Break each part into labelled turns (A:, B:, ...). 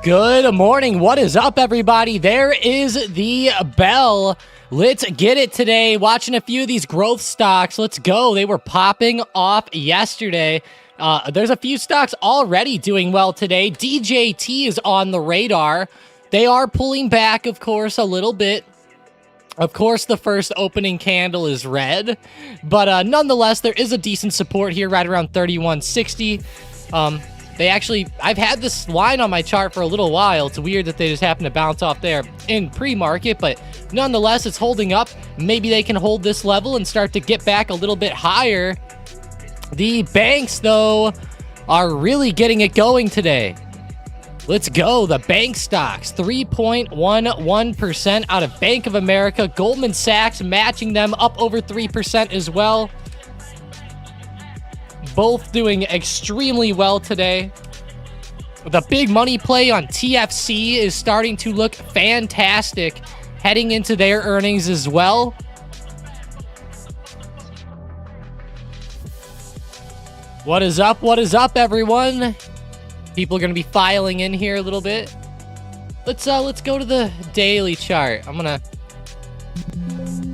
A: Good morning. What is up, everybody? There is the bell. Let's get it today. Watching a few of these growth stocks. Let's go. They were popping off yesterday. There's a few stocks already doing well today. DJT is on the radar. They are pulling back, of course, a little bit. Of course, the first opening candle is red, but nonetheless, there is a decent support here right around 3160. I've had this line on my chart for a little while. It's weird that they just happen to bounce off there in pre-market, but nonetheless, it's holding up. Maybe they can hold this level and start to get back a little bit higher. The banks, though, are really getting it going today. Let's go. The bank stocks, 3.11% out of Bank of America. Goldman Sachs matching them up over 3% as well. Both doing extremely well today. The big money play on TFC is starting to look fantastic heading into their earnings as well. What is up? What is up, everyone? People are going to be filing in here a little bit. Let's go to the daily chart. I'm going to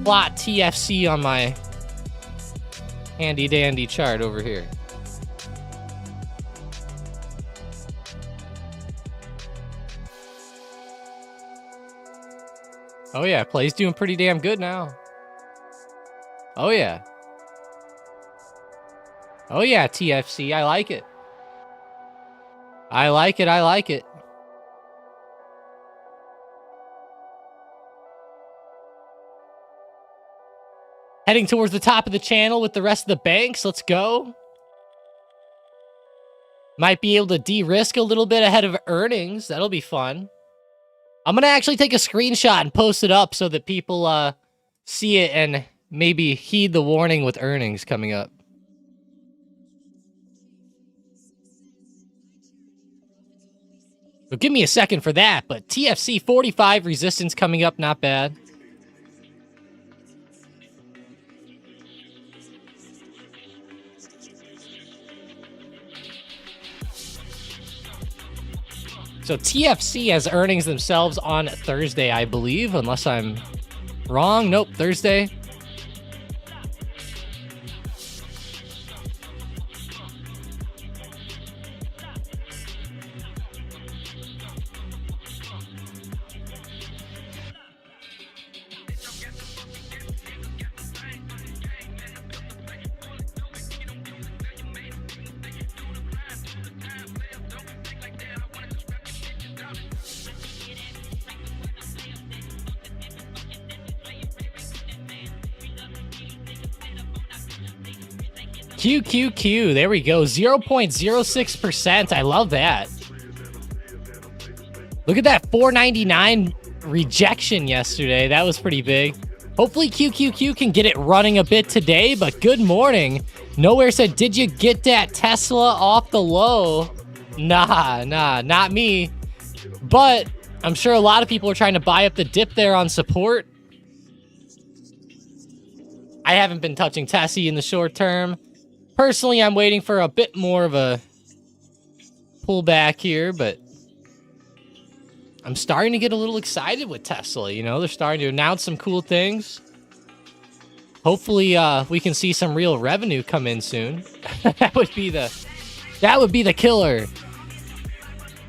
A: plot TFC on my handy dandy chart over here. Oh yeah, play's doing pretty damn good now. Oh yeah. Oh yeah, TFC, I like it. I like it, I like it. Heading towards the top of the channel with the rest of the banks. Let's go. Might be able to de-risk a little bit ahead of earnings. That'll be fun. I'm going to actually take a screenshot and post it up so that people see it and maybe heed the warning with earnings coming up. But give me a second for that. But TFC 45 resistance coming up, not bad. So TFC has earnings themselves on Thursday, I believe, unless I'm wrong. Nope, Thursday. QQQ, there we go, 0.06%. I love that. Look at that 499 rejection yesterday. That was pretty big. Hopefully QQQ can get it running a bit today, but good morning. Nowhere said, did you get that Tesla off the low? Nah, not me. But I'm sure a lot of people are trying to buy up the dip there on support. I haven't been touching Tessie in the short term. Personally, I'm waiting for a bit more of a pullback here, but I'm starting to get a little excited with Tesla. You know, they're starting to announce some cool things. Hopefully, we can see some real revenue come in soon. that would be the killer.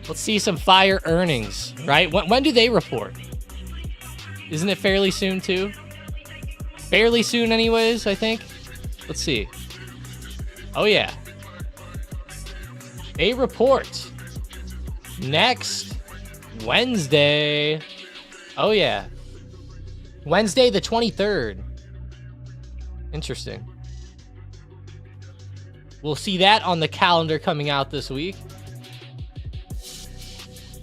A: Let's see some fire earnings, right? When do they report? Isn't it fairly soon too? Fairly soon, anyways. I think. Let's see. Oh, yeah. They report next Wednesday. Oh, yeah. Wednesday the 23rd. Interesting. We'll see that on the calendar coming out this week.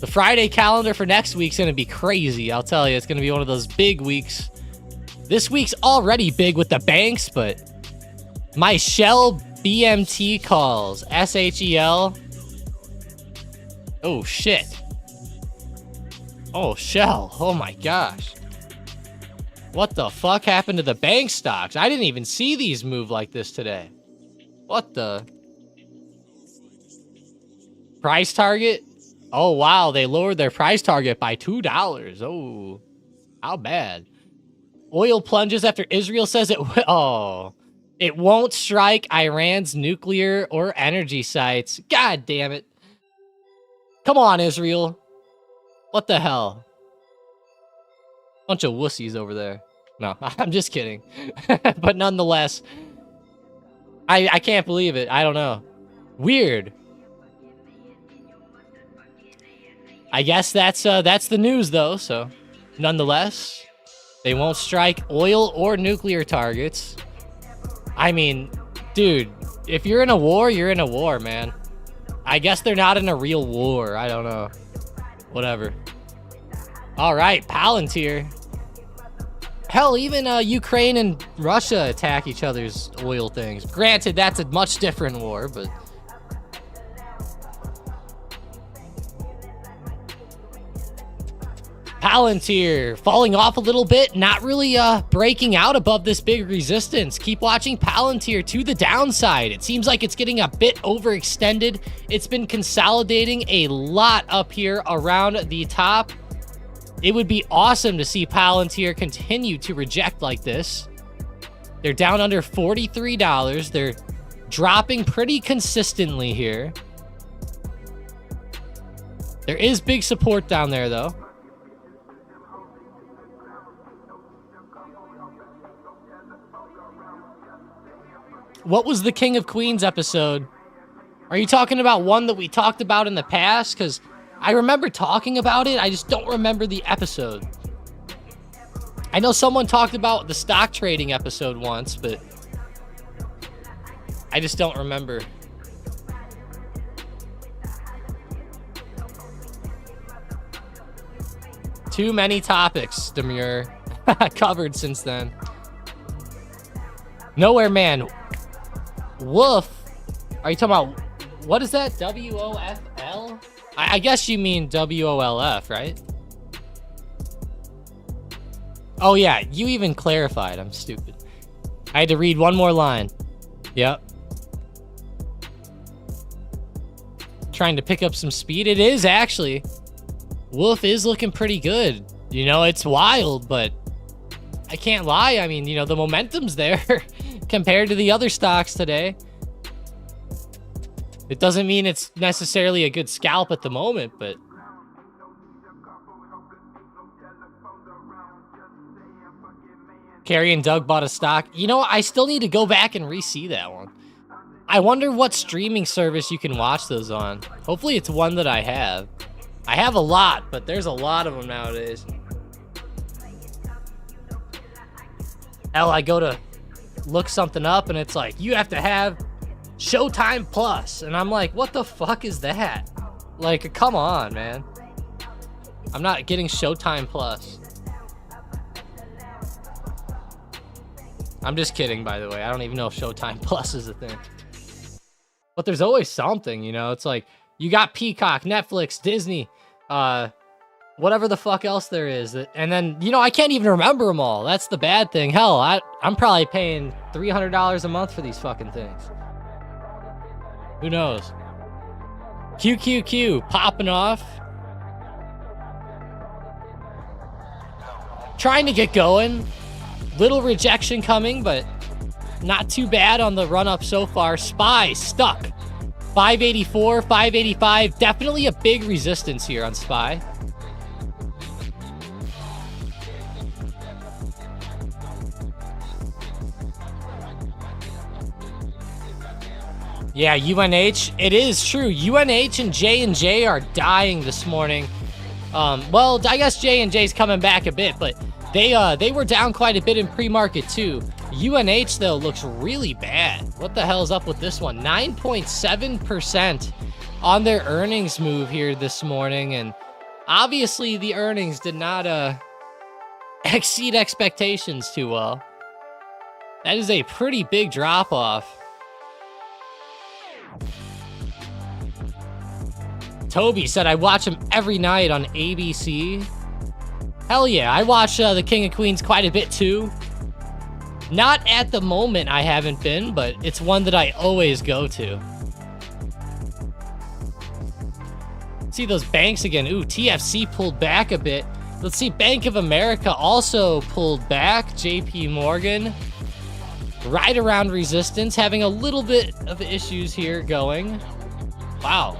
A: The Friday calendar for next week's going to be crazy. I'll tell you, it's going to be one of those big weeks. This week's already big with the banks, but my Shell BMT calls, SHEL. Oh, shit. Oh, Shell. Oh, my gosh. What the fuck happened to the bank stocks? I didn't even see these move like this today. What the? Price target? Oh, wow. They lowered their price target by $2. Oh, how bad. Oil plunges after Israel says it will. Oh. It won't strike Iran's nuclear or energy sites. God damn it. Come on, Israel. What the hell? Bunch of wussies over there. No, I'm just kidding. But nonetheless, I can't believe it. I don't know. Weird. I guess that's the news, though, so nonetheless, they won't strike oil or nuclear targets. I mean, dude, if you're in a war, you're in a war, man. I guess they're not in a real war. I don't know. Whatever. All right, Palantir. Hell, even Ukraine and Russia attack each other's oil things. Granted, that's a much different war, but... Palantir falling off a little bit, not really breaking out above this big resistance. Keep watching Palantir to the downside. It seems like it's getting a bit overextended. It's been consolidating a lot up here around the top. It would be awesome to see Palantir continue to reject like this. They're down under $43. They're dropping pretty consistently here. There is big support down there, though. What was the King of Queens episode? Are you talking about one that we talked about in the past? Because I remember talking about it. I just don't remember the episode. I know someone talked about the stock trading episode once, but I just don't remember. Too many topics, Demure, covered since then. Nowhere Man. Wolf. Are you talking about, what is that? W-O-F-L? I guess you mean W-O-L-F, right? Oh yeah, you even clarified. I'm stupid. I had to read one more line. Yep. Trying to pick up some speed. It is actually. Wolf is looking pretty good. You know, it's wild, but I can't lie. I mean, you know, the momentum's there compared to the other stocks today. It doesn't mean it's necessarily a good scalp at the moment, but Carrie and Doug bought a stock. You know, I still need to go back and re-see that one. I wonder what streaming service you can watch those on. Hopefully it's one that I have. I have a lot, but there's a lot of them nowadays. Hell, I go to look something up and it's like, you have to have Showtime Plus. And I'm like, what the fuck is that? Like, come on, man. I'm not getting Showtime Plus. I'm just kidding, by the way. I don't even know if Showtime Plus is a thing. But there's always something, you know? It's like, you got Peacock, Netflix, Disney, whatever the fuck else there is. And then, you know, I can't even remember them all. That's the bad thing. Hell, I'm probably paying $300 a month for these fucking things. Who knows? QQQ popping off. Trying to get going. Little rejection coming, but not too bad on the run up so far. SPY stuck. 584, 585. Definitely a big resistance here on SPY. Yeah, UNH. It is true. UNH and J&J are dying this morning. Well, I guess J&J's coming back a bit, but they were down quite a bit in pre-market too. UNH, though, looks really bad. What the hell is up with this one? 9.7% on their earnings move here this morning, and obviously the earnings did not exceed expectations too well. That is a pretty big drop-off. Toby said, I watch him every night on ABC. Hell yeah, I watch the King of Queens quite a bit too. Not at the moment, I haven't been, but it's one that I always go to. See those banks again. Ooh, TFC pulled back a bit. Let's see, Bank of America also pulled back. JP Morgan, right around resistance, having a little bit of issues here going. Wow.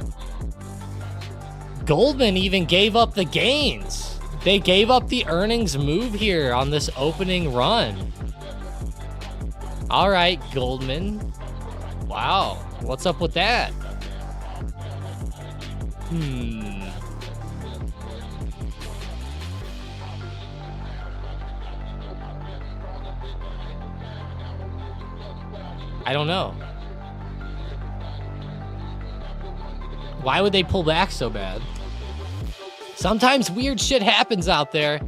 A: Goldman even gave up the gains. They gave up the earnings move here on this opening run. All right, Goldman. Wow, what's up with that? I don't know. Why would they pull back so bad? Sometimes weird shit happens out there.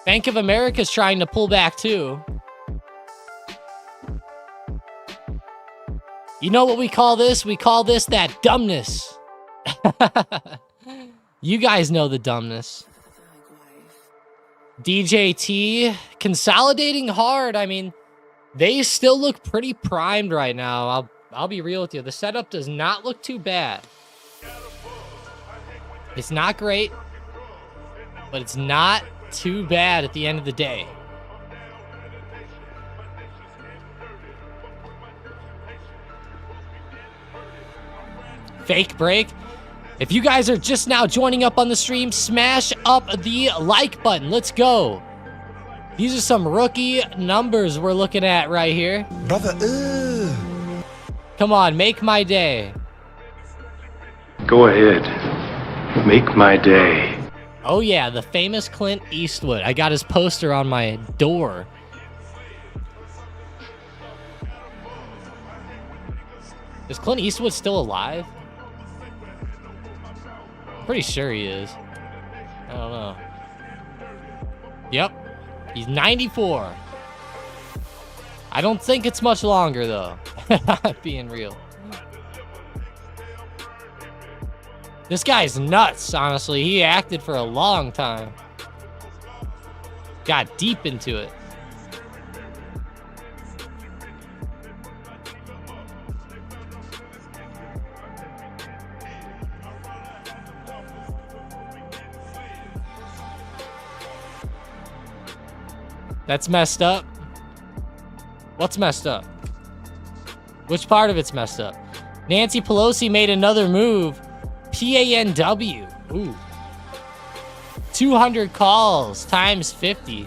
A: Bank of America's trying to pull back too. You know what we call this? We call this that dumbness. You guys know the dumbness. DJT consolidating hard. I mean, they still look pretty primed right now. I'll be real with you. The setup does not look too bad. It's not great, but it's not too bad at the end of the day. Fake break. If you guys are just now joining up on the stream, smash up the like button. Let's go. These are some rookie numbers we're looking at right here.
B: Brother,
A: Come on, make my day.
C: Go ahead. Make my day.
A: Oh yeah, the famous Clint Eastwood. I got his poster on my door. Is Clint Eastwood still alive? Pretty sure he is. I don't know. Yep. He's 94. I don't think it's much longer, though. Being real. This guy's nuts, honestly. He acted for a long time. Got deep into it. That's messed up. What's messed up? Which part of it's messed up? Nancy Pelosi made another move. PANW. Ooh. 200 calls times 50.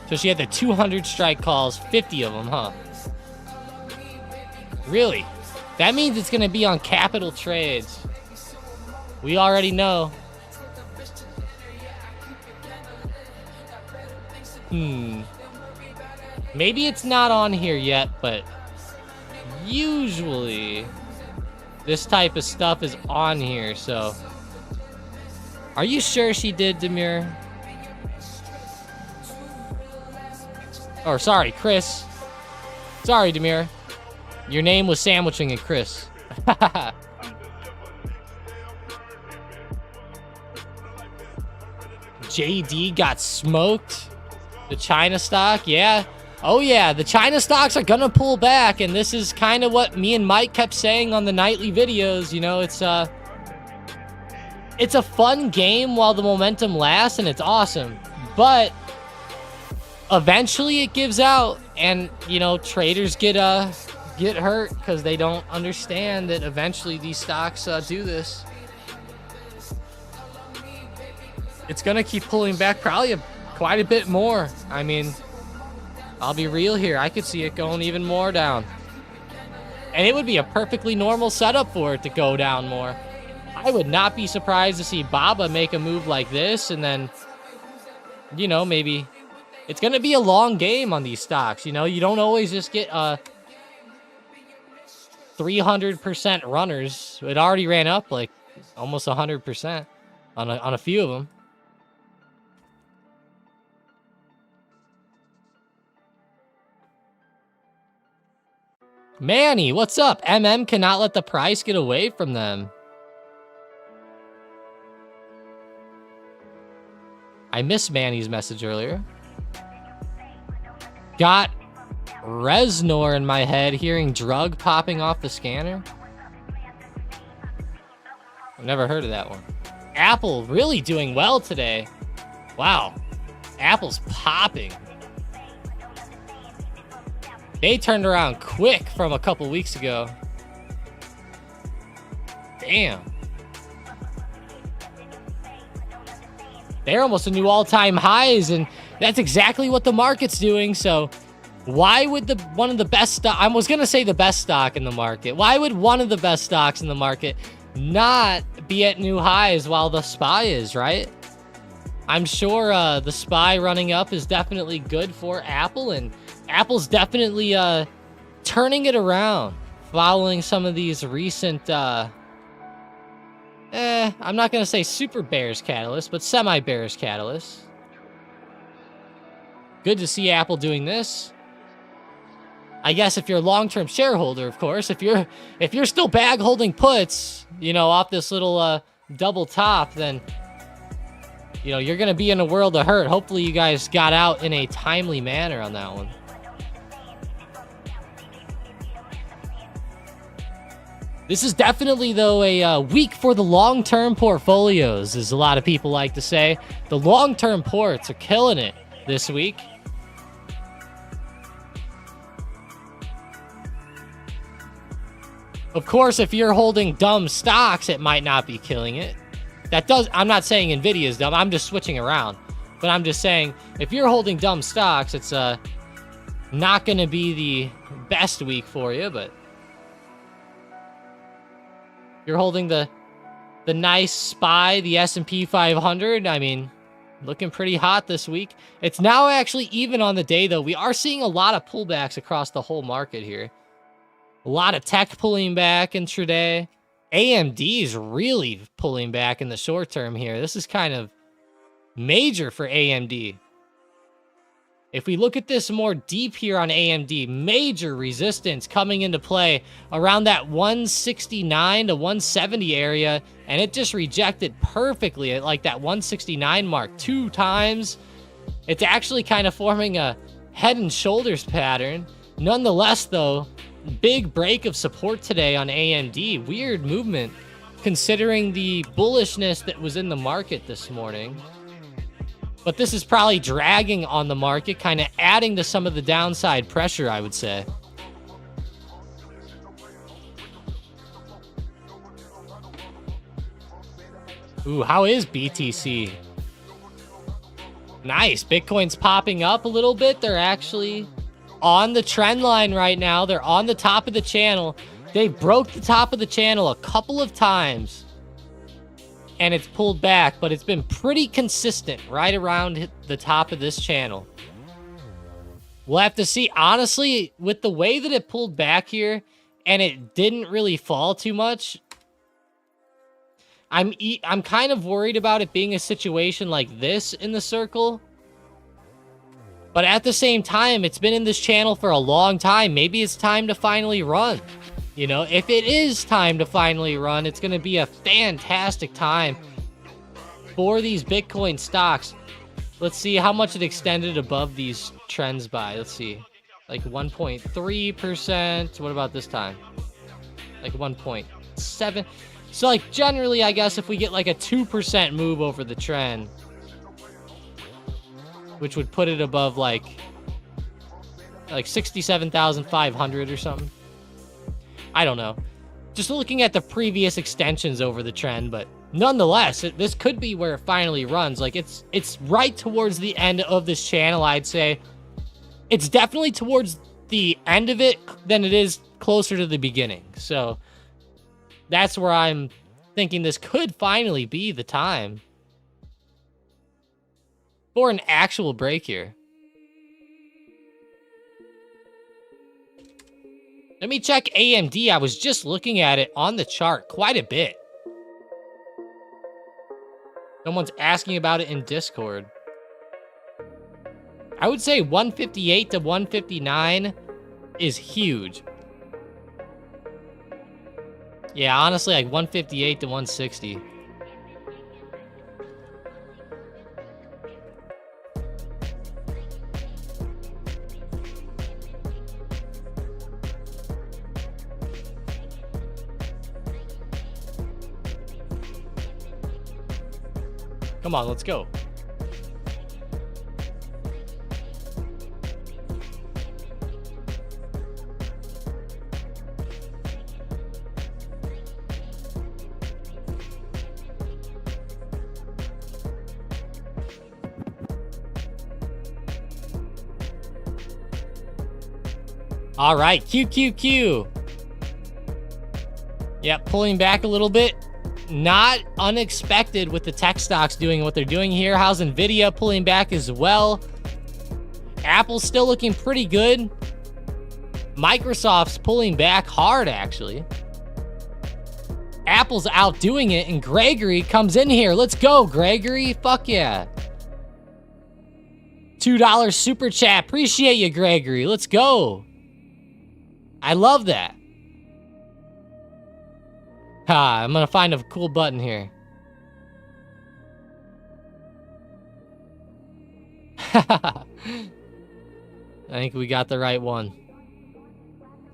A: So she had the 200 strike calls, 50 of them, huh? Really? That means it's going to be on Capital Trades. We already know. Maybe it's not on here yet, but usually this type of stuff is on here, so. Are you sure she did, Demir? Or sorry, Chris. Sorry, Demir. Your name was sandwiching at Chris. JD got smoked. The China stock, yeah. Oh yeah, the China stocks are gonna pull back, and this is kind of what me and Mike kept saying on the nightly videos. You know, it's a fun game while the momentum lasts, and it's awesome. But eventually it gives out, and you know, traders get hurt because they don't understand that eventually these stocks do this. It's gonna keep pulling back probably quite a bit more. I mean, I'll be real here. I could see it going even more down. And it would be a perfectly normal setup for it to go down more. I would not be surprised to see Baba make a move like this, and then, you know, maybe it's going to be a long game on these stocks. You know, you don't always just get 300% runners. It already ran up like almost 100% on a few of them. Manny, what's up? MM cannot let the price get away from them. I missed Manny's message earlier. Got Reznor in my head, hearing drug popping off the scanner. I've never heard of that one. Apple really doing well today. Wow. Apple's popping. They turned around quick from a couple weeks ago. Damn. They're almost a new all-time highs, and that's exactly what the market's doing. So why would one of the best stock, I was going to say the best stock in the market. Why would one of the best stocks in the market not be at new highs while the SPY is, right? I'm sure the SPY running up is definitely good for Apple, and Apple's definitely turning it around following some of these recent, I'm not going to say super bearish catalysts, but semi-bearish catalysts. Good to see Apple doing this. I guess if you're a long-term shareholder, of course, if you're still bag holding puts, you know, off this little double top, then, you know, you're going to be in a world of hurt. Hopefully you guys got out in a timely manner on that one. This is definitely, though, a week for the long-term portfolios, as a lot of people like to say. The long-term ports are killing it this week. Of course, if you're holding dumb stocks, it might not be killing it. I'm not saying Nvidia is dumb. I'm just switching around. But I'm just saying, if you're holding dumb stocks, it's not going to be the best week for you, but you're holding the nice SPY, the S&P 500. I mean, looking pretty hot this week. It's now actually even on the day, though. We are seeing a lot of pullbacks across the whole market here. A lot of tech pulling back intraday. AMD is really pulling back in the short term here. This is kind of major for AMD. If we look at this more deep here on AMD, major resistance coming into play around that 169 to 170 area, and it just rejected perfectly at like that 169 mark 2 times. It's actually kind of forming a head and shoulders pattern. Nonetheless, though, big break of support today on AMD. Weird movement considering the bullishness that was in the market this morning. But this is probably dragging on the market, kind of adding to some of the downside pressure, I would say. Ooh, how is BTC? Nice. Bitcoin's popping up a little bit. They're actually on the trend line right now. They're on the top of the channel. They broke the top of the channel a couple of times, and it's pulled back, but it's been pretty consistent right around the top of this channel. We'll have to see. Honestly, with the way that it pulled back here, and it didn't really fall too much, I'm kind of worried about it being a situation like this in the circle. But at the same time, it's been in this channel for a long time. Maybe it's time to finally run. You know, if it is time to finally run, it's going to be a fantastic time for these Bitcoin stocks. Let's see how much it extended above these trends by. Let's see. Like 1.3%. What about this time? Like 1.7. So, like, generally, I guess if we get like a 2% move over the trend, which would put it above like 67,500 or something. I don't know. Just looking at the previous extensions over the trend, but nonetheless, this could be where it finally runs. Like, it's right towards the end of this channel, I'd say. It's definitely towards the end of it than it is closer to the beginning. So that's where I'm thinking this could finally be the time for an actual break here. Let me check AMD. I was just looking at it on the chart quite a bit. Someone's asking about it in Discord. I would say 158 to 159 is huge. Yeah, honestly, like 158 to 160. Come on, let's go. All right, QQQ. Yep, pulling back a little bit. Not unexpected with the tech stocks doing what they're doing here. How's Nvidia pulling back as well? Apple's still looking pretty good. Microsoft's pulling back hard, actually. Apple's outdoing it, and Gregory comes in here. Let's go, Gregory. Fuck yeah. $2 super chat. Appreciate you, Gregory. Let's go. I love that. I'm gonna find a cool button here. I think we got the right one.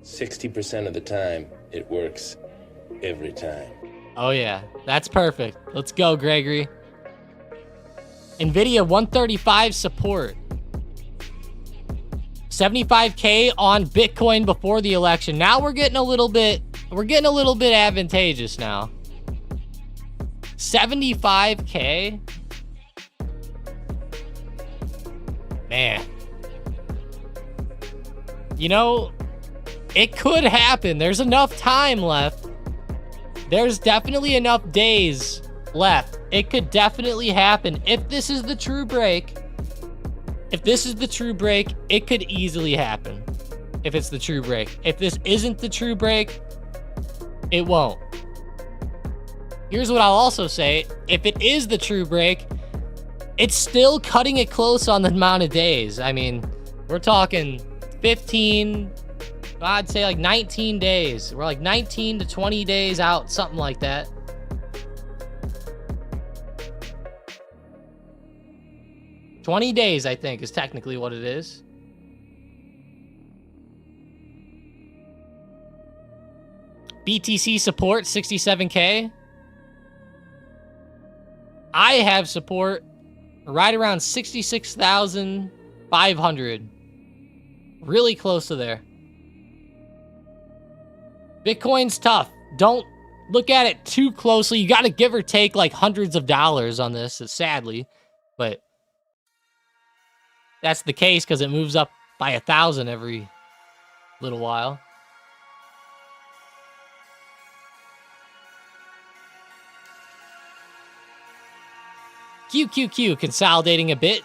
B: 60% of the time, it works every time.
A: Oh, yeah. That's perfect. Let's go, Gregory. NVIDIA 135 support. 75K on Bitcoin before the election. Now we're getting a little bit advantageous now. 75K? Man. You know, it could happen. There's enough time left. There's definitely enough days left. It could definitely happen. If this is the true break, it could easily happen. If it's the true break. If this isn't the true break, it won't. Here's what I'll also say. If it is the true break, it's still cutting it close on the amount of days. I mean, we're talking 15, I'd say like 19 days. We're like 19 to 20 days out, something like that. $20 days, I think, is technically what it is. BTC support, 67K. I have support right around 66,500. Really close to there. Bitcoin's tough. Don't look at it too closely. You got to give or take like hundreds of dollars on this, sadly. But that's the case because it moves up by 1,000 every little while. QQQ consolidating a bit.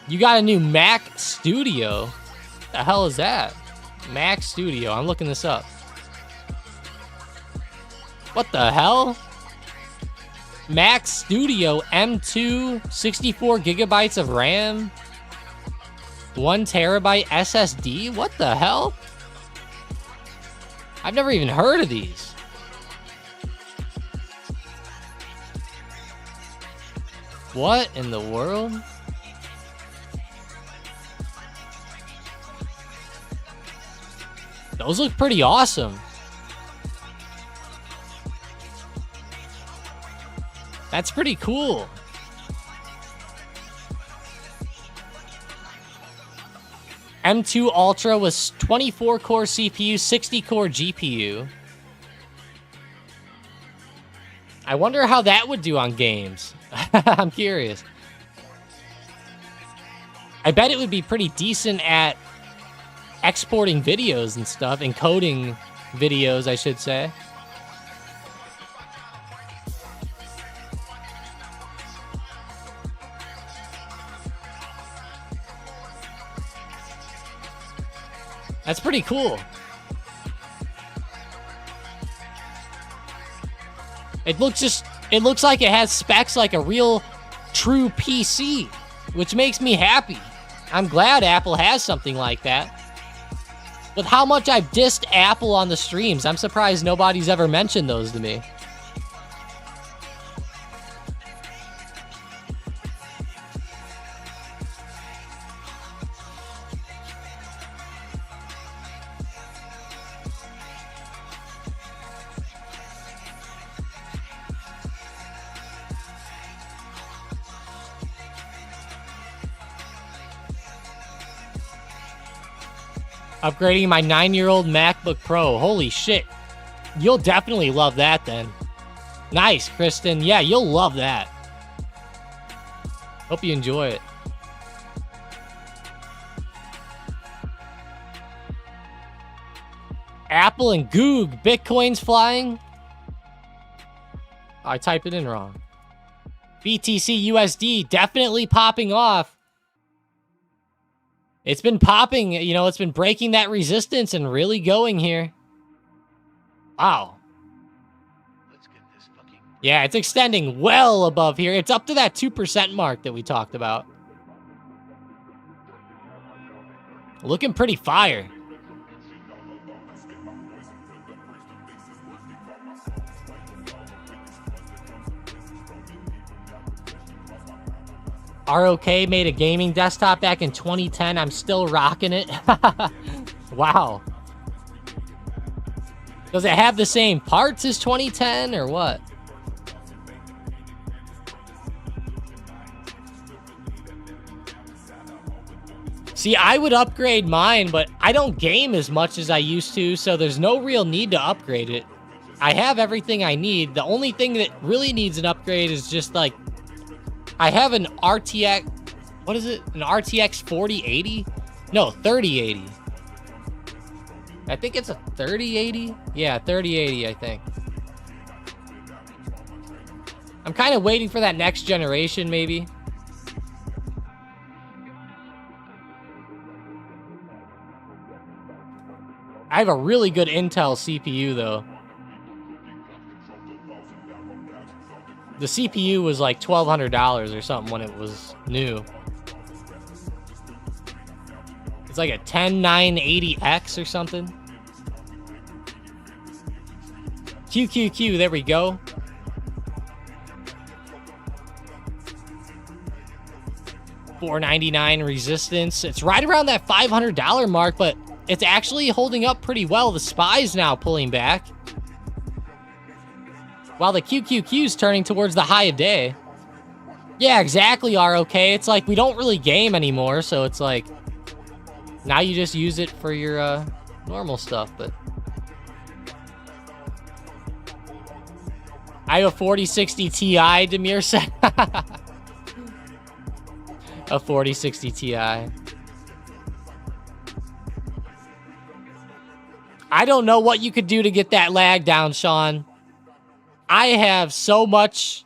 A: You got a new Mac Studio. What the hell is that? Mac Studio. I'm looking this up. What the hell? Mac Studio M2, 64 gigabytes of RAM, 1 terabyte SSD. What the hell? I've never even heard of these. What in the world? Those look pretty awesome. That's pretty cool. M2 Ultra was 24-core CPU, 60-core GPU. I wonder how that would do on games. I'm curious. I bet it would be pretty decent at exporting videos and stuff, encoding videos, I should say. That's pretty cool. It looks like it has specs like a real true PC, which makes me happy. I'm glad Apple has something like that. With how much I've dissed Apple on the streams, I'm surprised nobody's ever mentioned those to me. Upgrading my 9-year-old MacBook Pro. Holy shit. You'll definitely love that then. Nice, Kristen. Yeah, you'll love that. Hope you enjoy it. Apple and Goog. Bitcoin's flying. I typed it in wrong. BTC USD definitely popping off. It's been popping, you know, it's been breaking that resistance and really going here. Wow.
C: Let's get this fucking...
A: Yeah, it's extending well above here. It's up to that 2% mark that we talked about. Looking pretty fire. ROK made a gaming desktop back in 2010. I'm still rocking it. Wow. Does it have the same parts as 2010 or what? See, I would upgrade mine, but I don't game as much as I used to, so there's no real need to upgrade it. I have everything I need. The only thing that really needs an upgrade is just like, I have an RTX, what is it? An RTX 4080? No, 3080. I think it's a 3080. Yeah, 3080, I think. I'm kind of waiting for that next generation, maybe. I have a really good Intel CPU, though. The CPU was like $1,200 or something when it was new. It's like a 10980X or something. QQQ, there we go. $499 resistance. It's right around that $500 mark, but it's actually holding up pretty well. The SPY's now pulling back, while the QQQ's turning towards the high of day. Yeah, exactly, ROK. It's like we don't really game anymore, so it's like now you just use it for your normal stuff. But I have a 4060 Ti, Demir said. A 4060 Ti. I don't know what you could do to get that lag down, Sean. I have so much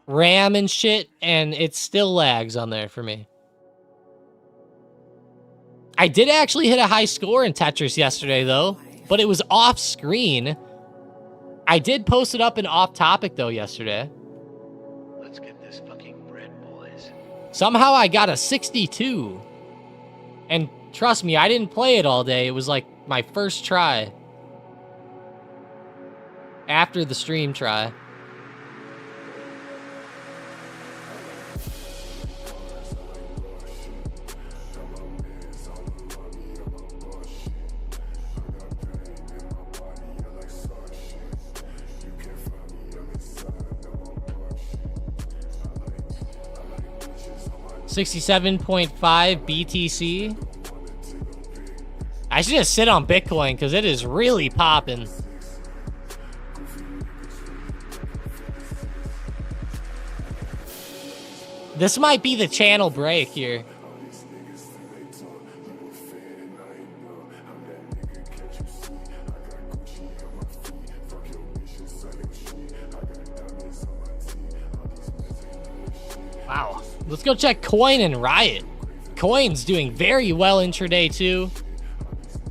A: RAM and shit, and it still lags on there for me. I did actually hit a high score in Tetris yesterday, though, but it was off screen. I did post it up in off topic, though, yesterday.
C: Let's get this fucking bread, boys.
A: Somehow I got a 62. And trust me, I didn't play it all day. It was like my first try. After the stream try. $67.5 BTC. I should just sit on Bitcoin because it is really popping. This might be the channel break here. Wow. Let's go check Coin and Riot. Coin's doing very well intraday too.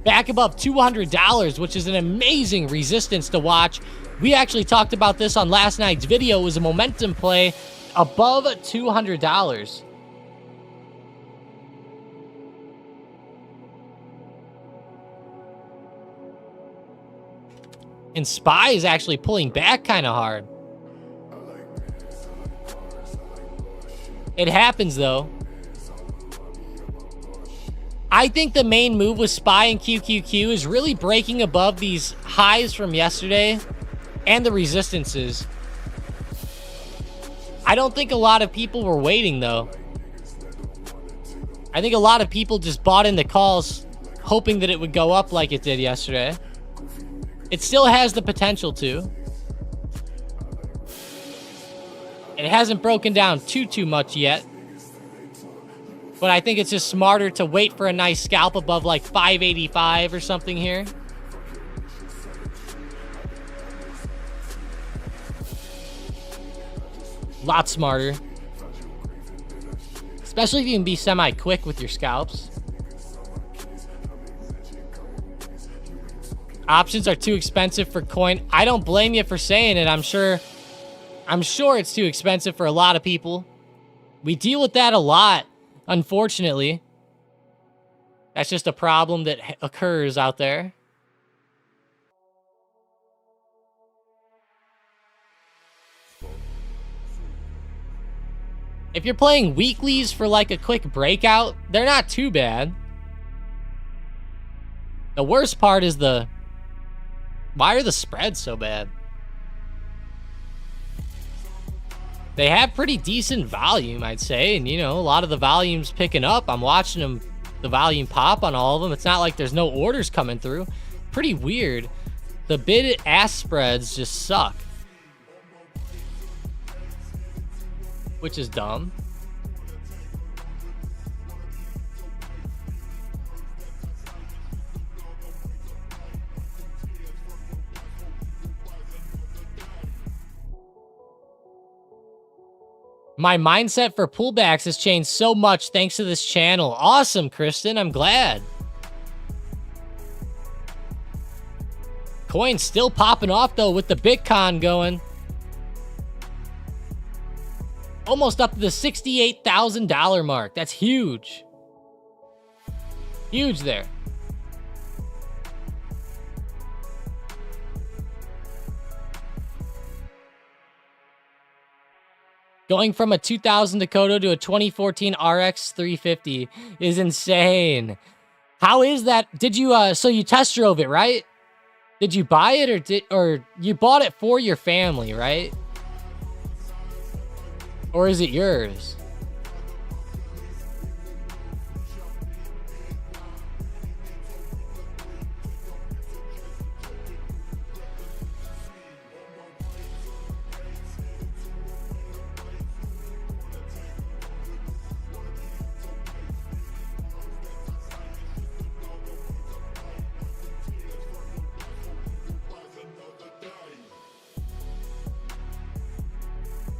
A: Back above $200, which is an amazing resistance to watch. We actually talked about this on last night's video. It was a momentum play above $200. And SPY is actually pulling back kind of hard. It happens, though. I think the main move with SPY and QQQ is really breaking above these highs from yesterday and the resistances. I don't think a lot of people were waiting, though. I think a lot of people just bought in the calls, hoping that it would go up like it did yesterday. It still has the potential to. It hasn't broken down too much yet. But I think it's just smarter to wait for a nice scalp above like 585 or something here. Lot smarter. Especially if you can be semi-quick with your scalps. Options are too expensive for coin. I don't blame you for saying it. I'm sure it's too expensive for a lot of people. We deal with that a lot, unfortunately. That's just a problem that occurs out there. If you're playing weeklies for like a quick breakout, they're not too bad. The worst part is why are the spreads so bad? They have pretty decent volume, I'd say. And, you know, a lot of the volume's picking up. I'm watching the volume pop on all of them. It's not like there's no orders coming through. Pretty weird. The bid-ask spreads just suck. Which is dumb. My mindset for pullbacks has changed so much thanks to this channel. Awesome, Kristen. I'm glad. Coin's still popping off, though, with the Bitcoin going. Almost up to the $68,000 mark. That's huge. Huge there. Going from a 2000 Dakota to a 2014 RX 350 is insane. How is that? Did you so you test drove it, right? Did you buy it or you bought it for your family, right? Or is it yours?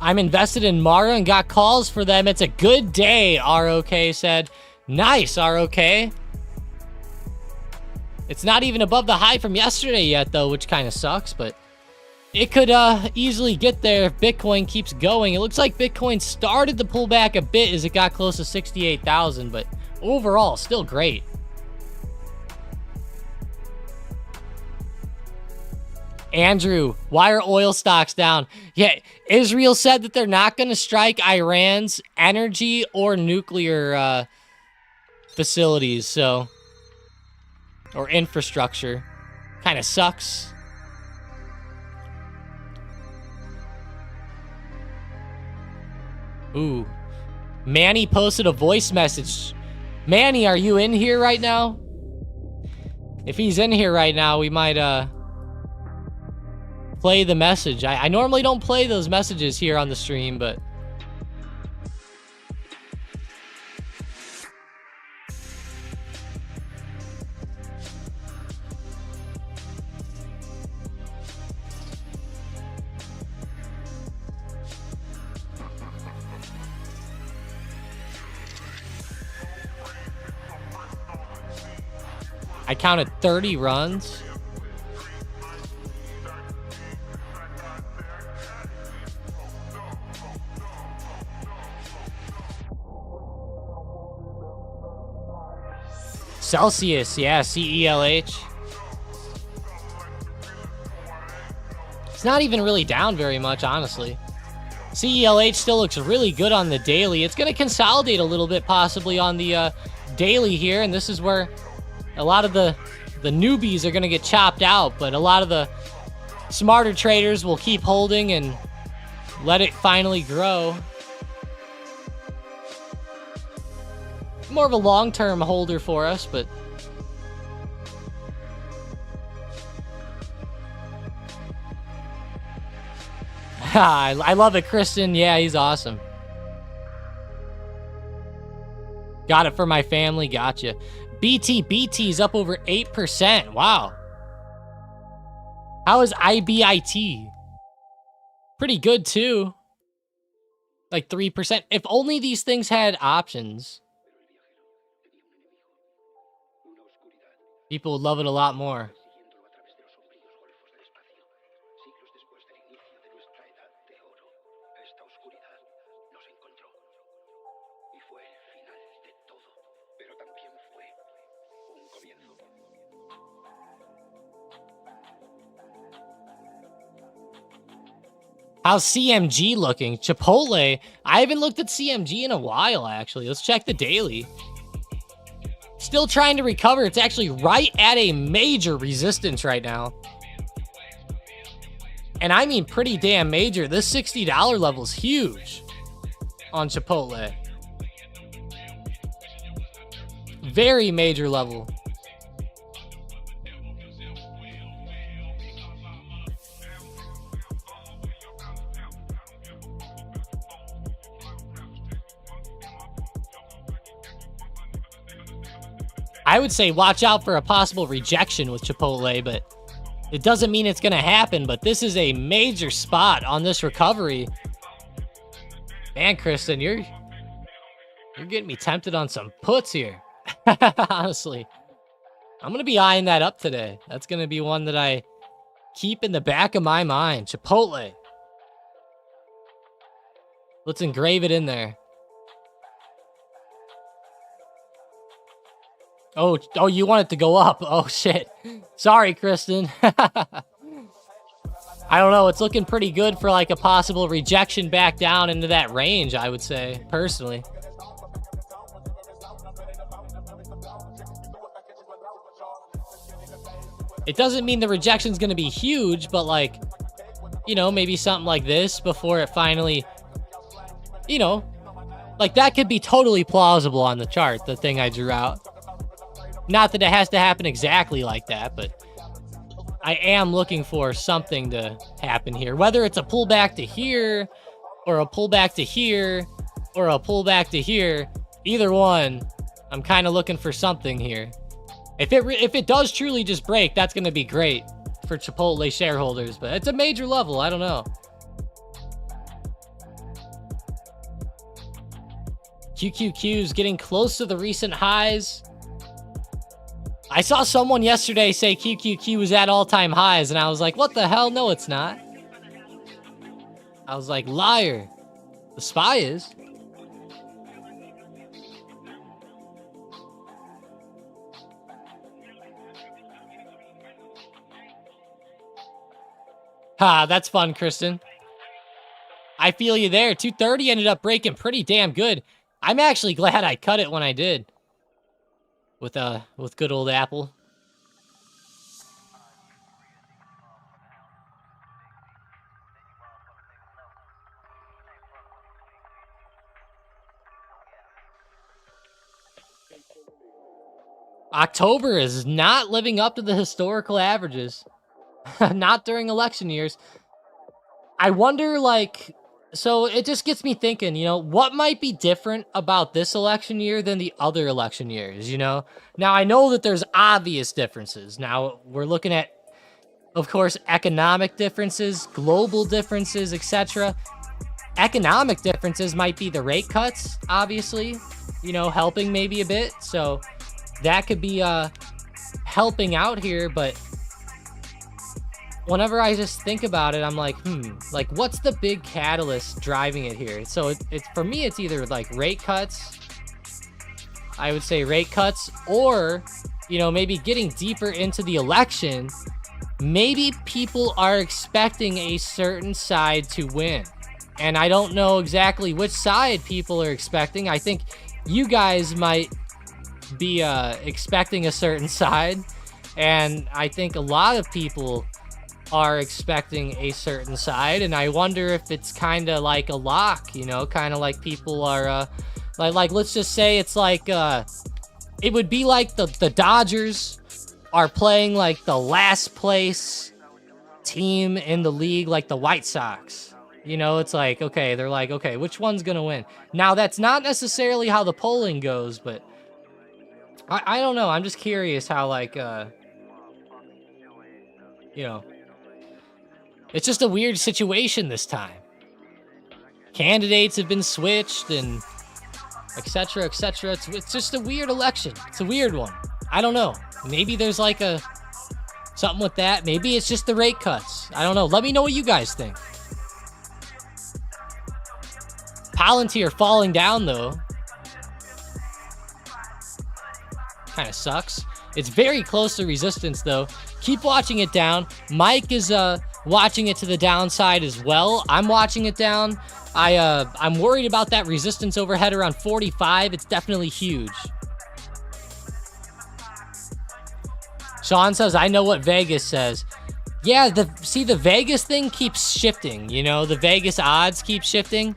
A: I'm invested in Mara and got calls for them. It's a good day, ROK said. Nice, ROK. It's not even above the high from yesterday yet, though, which kind of sucks, but it could easily get there if Bitcoin keeps going. It looks like Bitcoin started to pull back a bit as it got close to 68,000, but overall, still great. Andrew, why are oil stocks down? Yeah, Israel said that they're not going to strike Iran's energy or nuclear facilities, so, or infrastructure. Kind of sucks. Ooh. Manny posted a voice message. Manny, are you in here right now? If he's in here right now, we might, play the message. I normally don't play those messages here on the stream, but I counted 30 runs. Celsius, yeah, CELH. It's not even really down very much, honestly. CELH still looks really good on the daily. It's going to consolidate a little bit possibly on the daily here, and this is where a lot of the newbies are going to get chopped out, but a lot of the smarter traders will keep holding and let it finally grow. More of a long-term holder for us, but I love it, Kristen. Yeah, he's awesome. Got it for my family. Gotcha. BT's up over 8%. Wow. How is IBIT? Pretty good, too. Like 3%. If only these things had options. People would love it a lot more. How's CMG looking? Chipotle. I haven't looked at CMG in a while, actually. Let's check the daily. Still trying to recover. It's actually right at a major resistance right now. And I mean pretty damn major. This $60 level is huge on Chipotle. Very major level. I would say watch out for a possible rejection with Chipotle, but it doesn't mean it's going to happen. But this is a major spot on this recovery. Man, Kristen, you're getting me tempted on some puts here. Honestly, I'm going to be eyeing that up today. That's going to be one that I keep in the back of my mind. Chipotle. Let's engrave it in there. Oh, you want it to go up. Oh, shit. Sorry, Kristen. I don't know. It's looking pretty good for like a possible rejection back down into that range, I would say, personally. It doesn't mean the rejection's going to be huge, but like, you know, maybe something like this before it finally, you know, like that could be totally plausible on the chart, the thing I drew out. Not that it has to happen exactly like that, but I am looking for something to happen here. Whether it's a pullback to here, or a pullback to here, or a pullback to here, either one, I'm kind of looking for something here. If it does truly just break, that's going to be great for Chipotle shareholders, but it's a major level. I don't know. QQQ's getting close to the recent highs. I saw someone yesterday say QQQ was at all-time highs, and I was like, what the hell? No, it's not. I was like, liar. The SPY is. Ha, that's fun, Kristen. I feel you there. 230 ended up breaking pretty damn good. I'm actually glad I cut it when I did. With good old Apple. October is not living up to the historical averages. Not during election years. I wonder, like, so it just gets me thinking, you know, what might be different about this election year than the other election years, you know? Now, I know that there's obvious differences. Now, we're looking at, of course, economic differences, global differences, etc. Economic differences might be the rate cuts, obviously, you know, helping maybe a bit. So that could be helping out here, but whenever I just think about it, I'm like, like what's the big catalyst driving it here? So it's for me, it's either like rate cuts. I would say rate cuts, or, you know, maybe getting deeper into the election. Maybe people are expecting a certain side to win. And I don't know exactly which side people are expecting. I think you guys might be expecting a certain side. And I think a lot of people are expecting a certain side, and I wonder if it's kind of like a lock, you know, kind of like people are like let's just say it's like it would be like the Dodgers are playing like the last place team in the league, like the White Sox. You know, it's like, okay, they're like, okay, which one's gonna win? Now, that's not necessarily how the polling goes, but I don't know. I'm just curious how, like, you know, it's just a weird situation this time. Candidates have been switched and etc., etc. It's just a weird election. It's a weird one. I don't know. Maybe there's like something with that. Maybe it's just the rate cuts. I don't know. Let me know what you guys think. Palantir falling down, though. Kind of sucks. It's very close to resistance, though. Keep watching it down. Mike is watching it to the downside as well. I'm watching it down. I'm worried about that resistance overhead around 45. It's definitely huge. Sean says, I know what Vegas says. Yeah, the Vegas thing keeps shifting, you know, the Vegas odds keep shifting.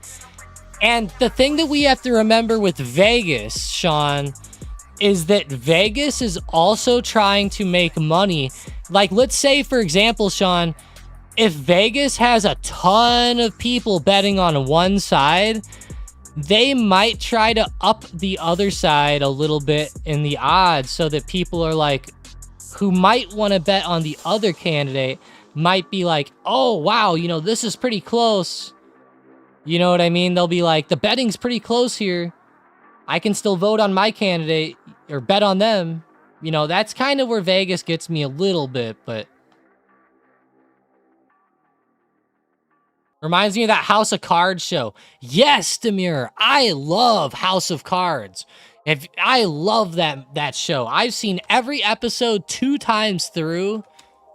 A: And the thing that we have to remember with Vegas, Sean, is that Vegas is also trying to make money. Like, let's say, for example, Sean, if Vegas has a ton of people betting on one side, they might try to up the other side a little bit in the odds so that people are like, who might want to bet on the other candidate might be like, oh, wow, you know, this is pretty close. You know what I mean? They'll be like, the betting's pretty close here. I can still vote on my candidate or bet on them. You know, that's kind of where Vegas gets me a little bit, but reminds me of that House of Cards show. Yes, Demir, I love House of Cards. I love that show. I've seen every episode 2 times through,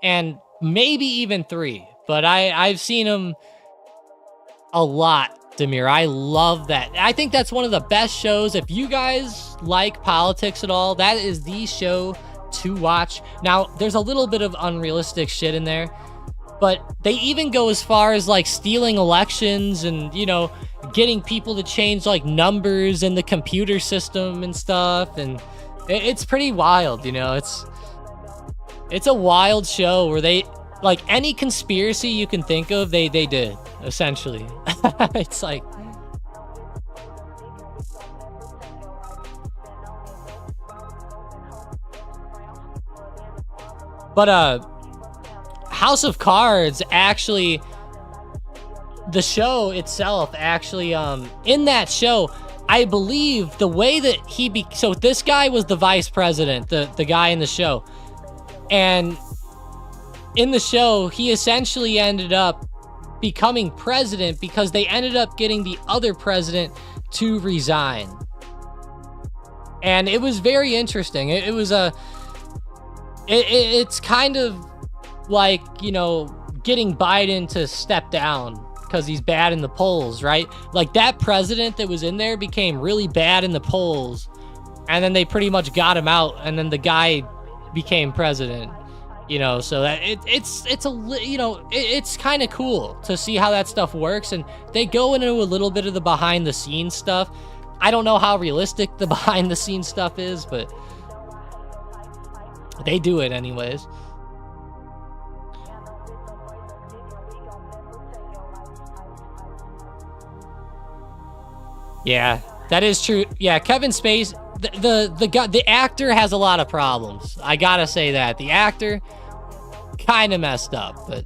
A: and maybe even 3. But I've seen them a lot, Demir. I love that. I think that's one of the best shows. If you guys like politics at all, that is the show to watch. Now, there's a little bit of unrealistic shit in there, but they even go as far as like stealing elections and, you know, getting people to change like numbers in the computer system and stuff. And it's pretty wild, you know. It's a wild show where they, like, any conspiracy you can think of, they did, essentially. It's like, but House of Cards, actually, the show itself, actually, in that show, I believe the way that so this guy was the vice president, the guy in the show, and in the show, he essentially ended up becoming president because they ended up getting the other president to resign. And it was very interesting. It's kind of like, you know, getting Biden to step down because he's bad in the polls, right? Like, that president that was in there became really bad in the polls, and then they pretty much got him out, and then the guy became president. You know, so that it's kind of cool to see how that stuff works, and they go into a little bit of the behind the scenes stuff. I don't know how realistic the behind the scenes stuff is, but they do it anyways. Yeah, that is true. Yeah, Kevin Spacey, the actor has a lot of problems. I gotta say that. The actor kind of messed up, but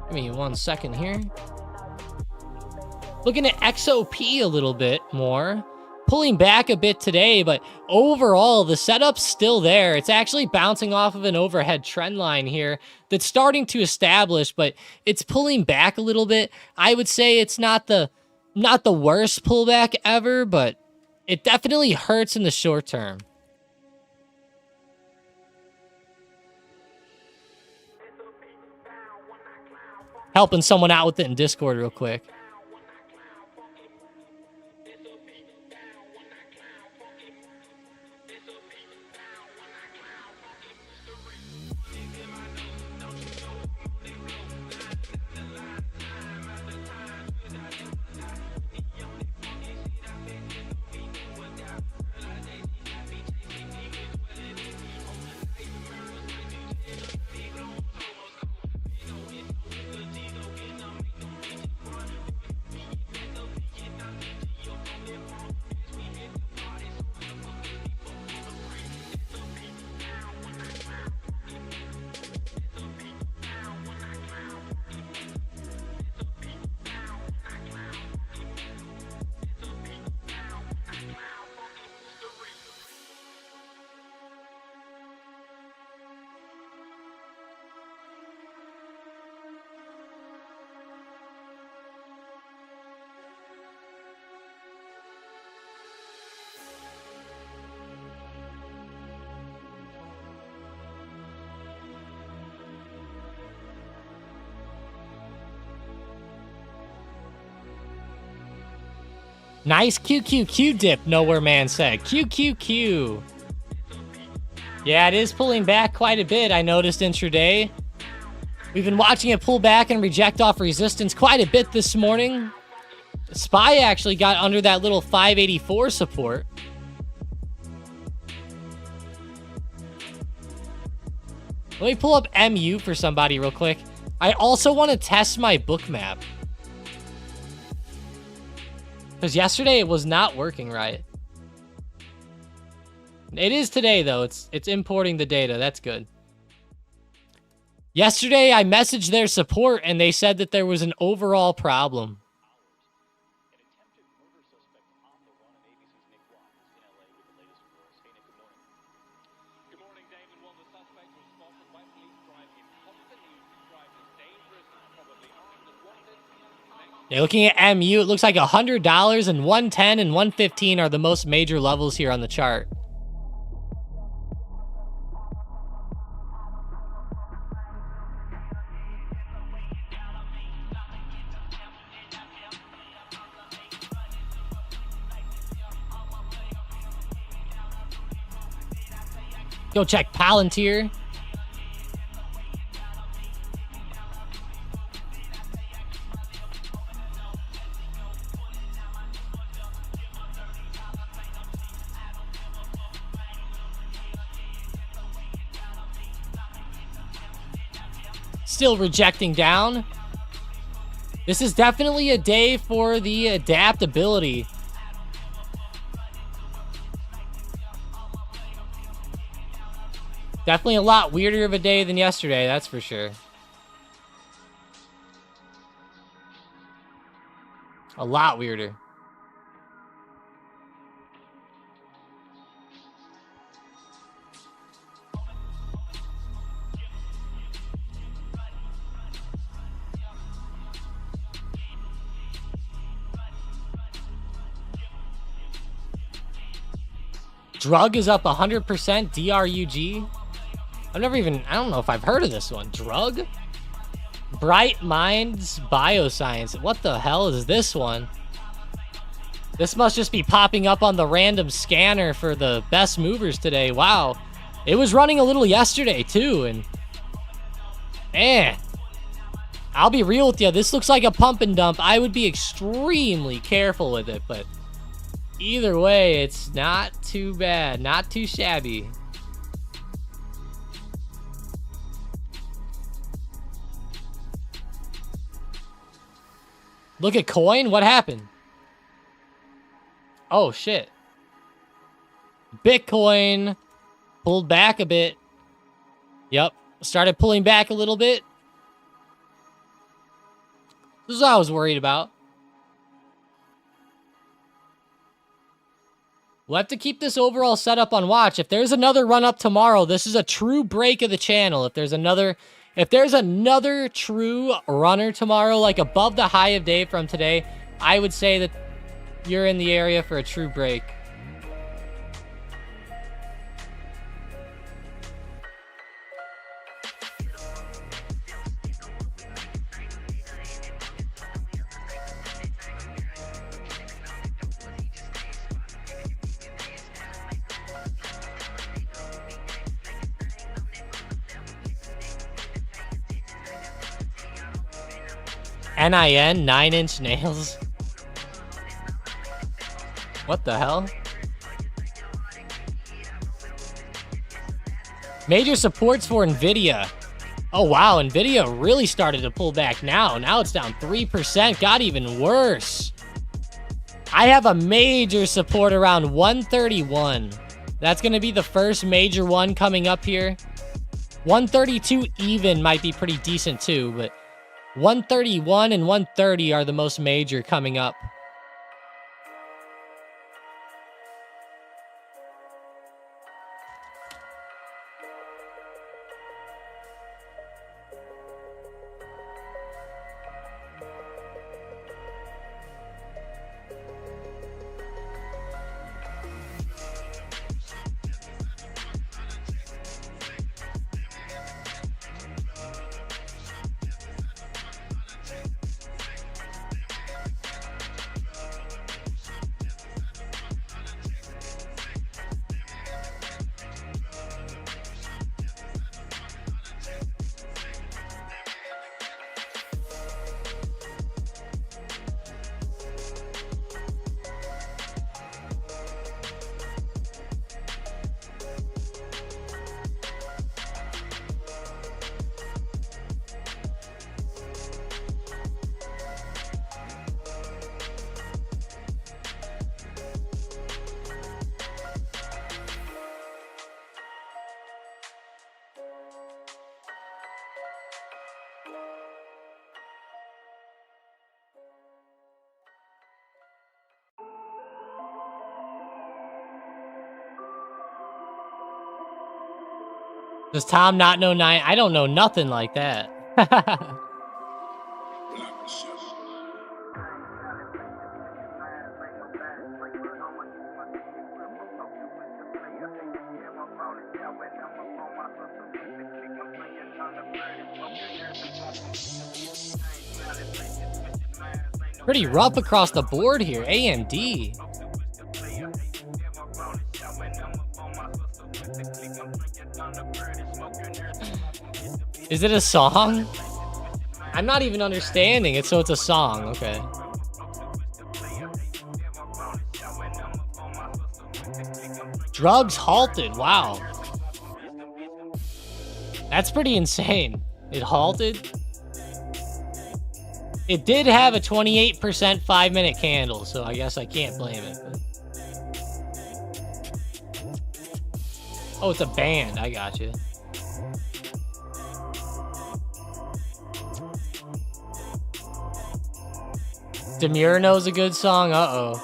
A: give me 1 second here. Looking at XOP a little bit more. Pulling back a bit today, but overall, the setup's still there. It's actually bouncing off of an overhead trend line here that's starting to establish, but it's pulling back a little bit. I would say it's not the worst pullback ever, but it definitely hurts in the short term. Helping someone out with it in Discord real quick. Nice QQQ dip, Nowhere Man said. QQQ. Yeah, it is pulling back quite a bit, I noticed intraday. We've been watching it pull back and reject off resistance quite a bit this morning. SPY actually got under that little 584 support. Let me pull up MU for somebody real quick. I also want to test my book map. Because yesterday it was not working right. It is today, though. It's importing the data. That's good. Yesterday, I messaged their support, and they said that there was an overall problem. Yeah, looking at MU, it looks like $100 and 110 and 115 are the most major levels here on the chart. Go check Palantir. Still rejecting down. This is definitely a day for the adaptability. Definitely a lot weirder of a day than yesterday, that's for sure. A lot weirder. Drug is up 100%. DRUG. I don't know if I've heard of this one. Drug? Bright Minds Bioscience. What the hell is this one? This must just be popping up on the random scanner for the best movers today. Wow. It was running a little yesterday too. And man, I'll be real with you. This looks like a pump and dump. I would be extremely careful with it, but either way, it's not too bad. Not too shabby. Look at coin. What happened? Oh, shit. Bitcoin pulled back a bit. Yep. Started pulling back a little bit. This is what I was worried about. We'll have to keep this overall setup on watch. If there's another run up tomorrow, this is a true break of the channel. If there's another true runner tomorrow, like above the high of day from today, I would say that you're in the area for a true break. NIN, 9-inch nails. What the hell? Major supports for Nvidia. Oh wow, Nvidia really started to pull back now. Now it's down 3%. Got even worse. I have a major support around 131. That's going to be the first major one coming up here. 132 even might be pretty decent too, but 131 and 130 are the most major coming up. Does Tom not know 9? I don't know nothing like that. Pretty rough across the board here. AMD. Is it a song? I'm not even understanding it, so it's a song. Okay. Drugs halted. Wow. That's pretty insane. It halted. It did have a 28% 5-minute candle, so I guess I can't blame it. Oh, it's a band. I got you. Demure knows a good song. Uh-oh.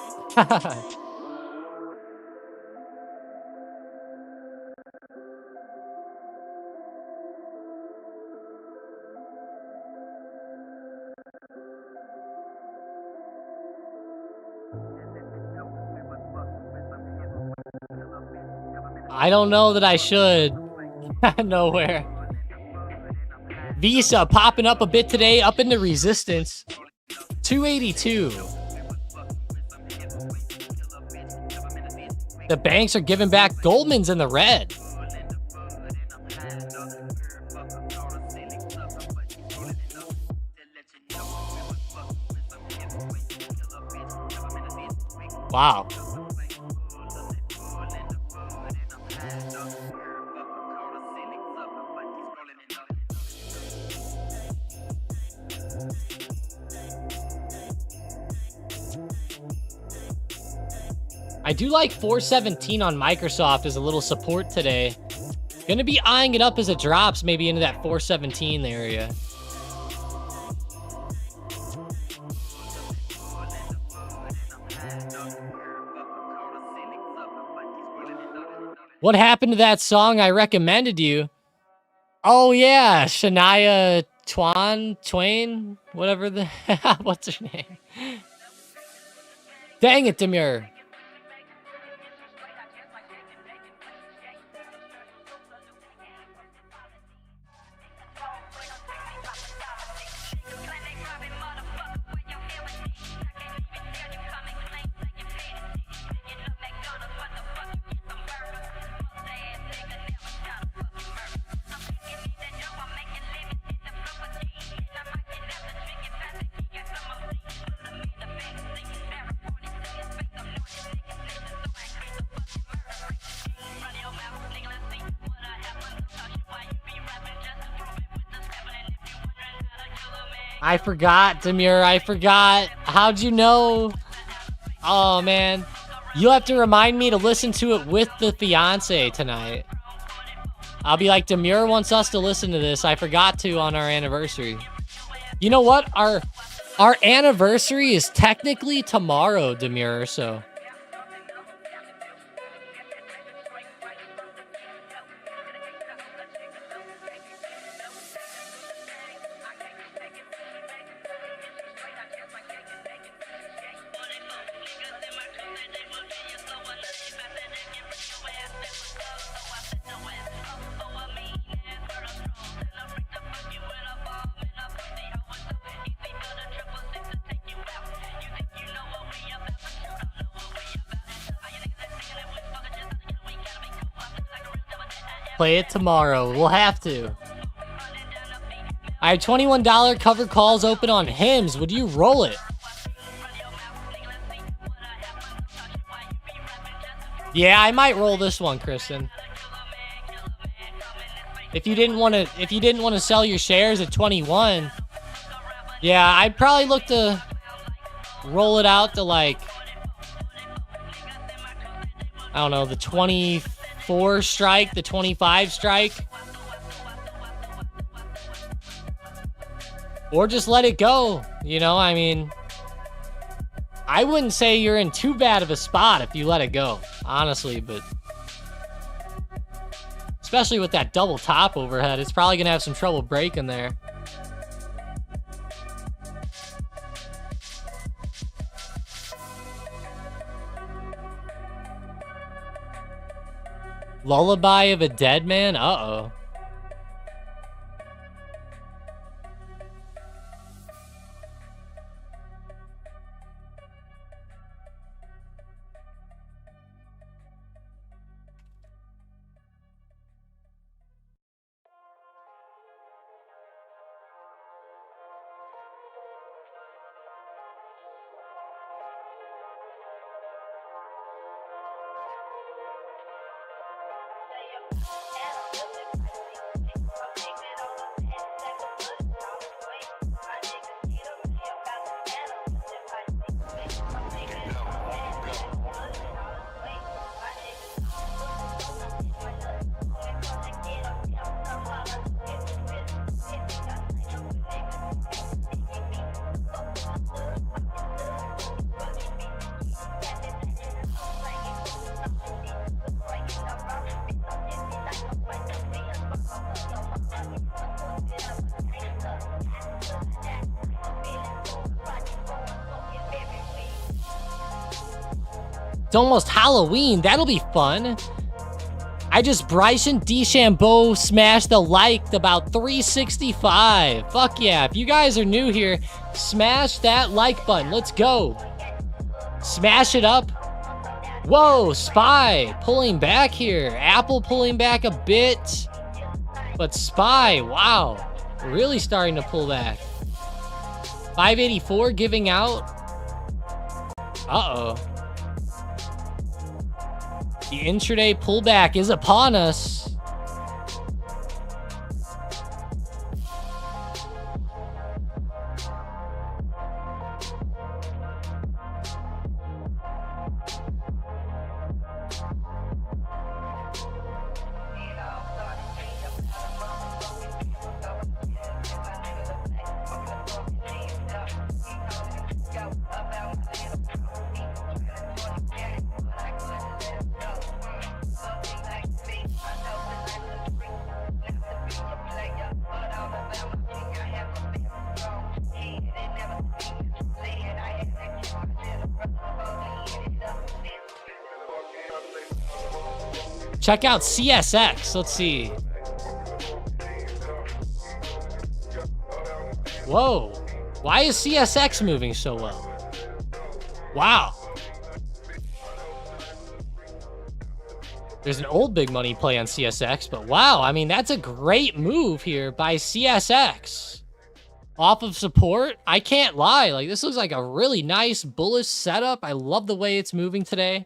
A: I don't know that I should. Nowhere. Visa popping up a bit today, up into resistance. 282. The banks are giving back. Goldman's in the red. Wow. I do like 417 on Microsoft as a little support today. Gonna be eyeing it up as it drops, maybe into that 417 area. What happened to that song I recommended you? Oh yeah, Shania Twain, whatever the what's her name? Dang it, Demure. I forgot, Demure. I forgot. How'd you know? Oh, man. You'll have to remind me to listen to it with the fiance tonight. I'll be like, Demure wants us to listen to this. I forgot to on our anniversary. You know what? Our anniversary is technically tomorrow, Demure, so... Play it tomorrow. We'll have to. I have $21 covered calls open on Hims. Would you roll it? Yeah, I might roll this one, Kristen. If you didn't want to sell your shares at 21, yeah, I'd probably look to roll it out to like, I don't know, the 24 strike, the 25 strike. Or just let it go. You know, I mean, I wouldn't say you're in too bad of a spot if you let it go, honestly, but Especially with that double top overhead. It's probably going to have some trouble breaking there. Lullaby of a dead man? Uh-oh. It's almost Halloween. That'll be fun. I just Bryson DeChambeau smashed the liked about 365. Fuck yeah. If you guys are new here, smash that like button. Let's go. Smash it up. Whoa, SPY pulling back here. Apple pulling back a bit. But SPY, wow. Really starting to pull back. 584 giving out. Uh-oh. The intraday pullback is upon us. Check out CSX. Let's see. Whoa. Why is CSX moving so well? Wow. There's an old big money play on CSX, but wow. I mean, that's a great move here by CSX. Off of support. I can't lie. Like, this looks like a really nice bullish setup. I love the way it's moving today.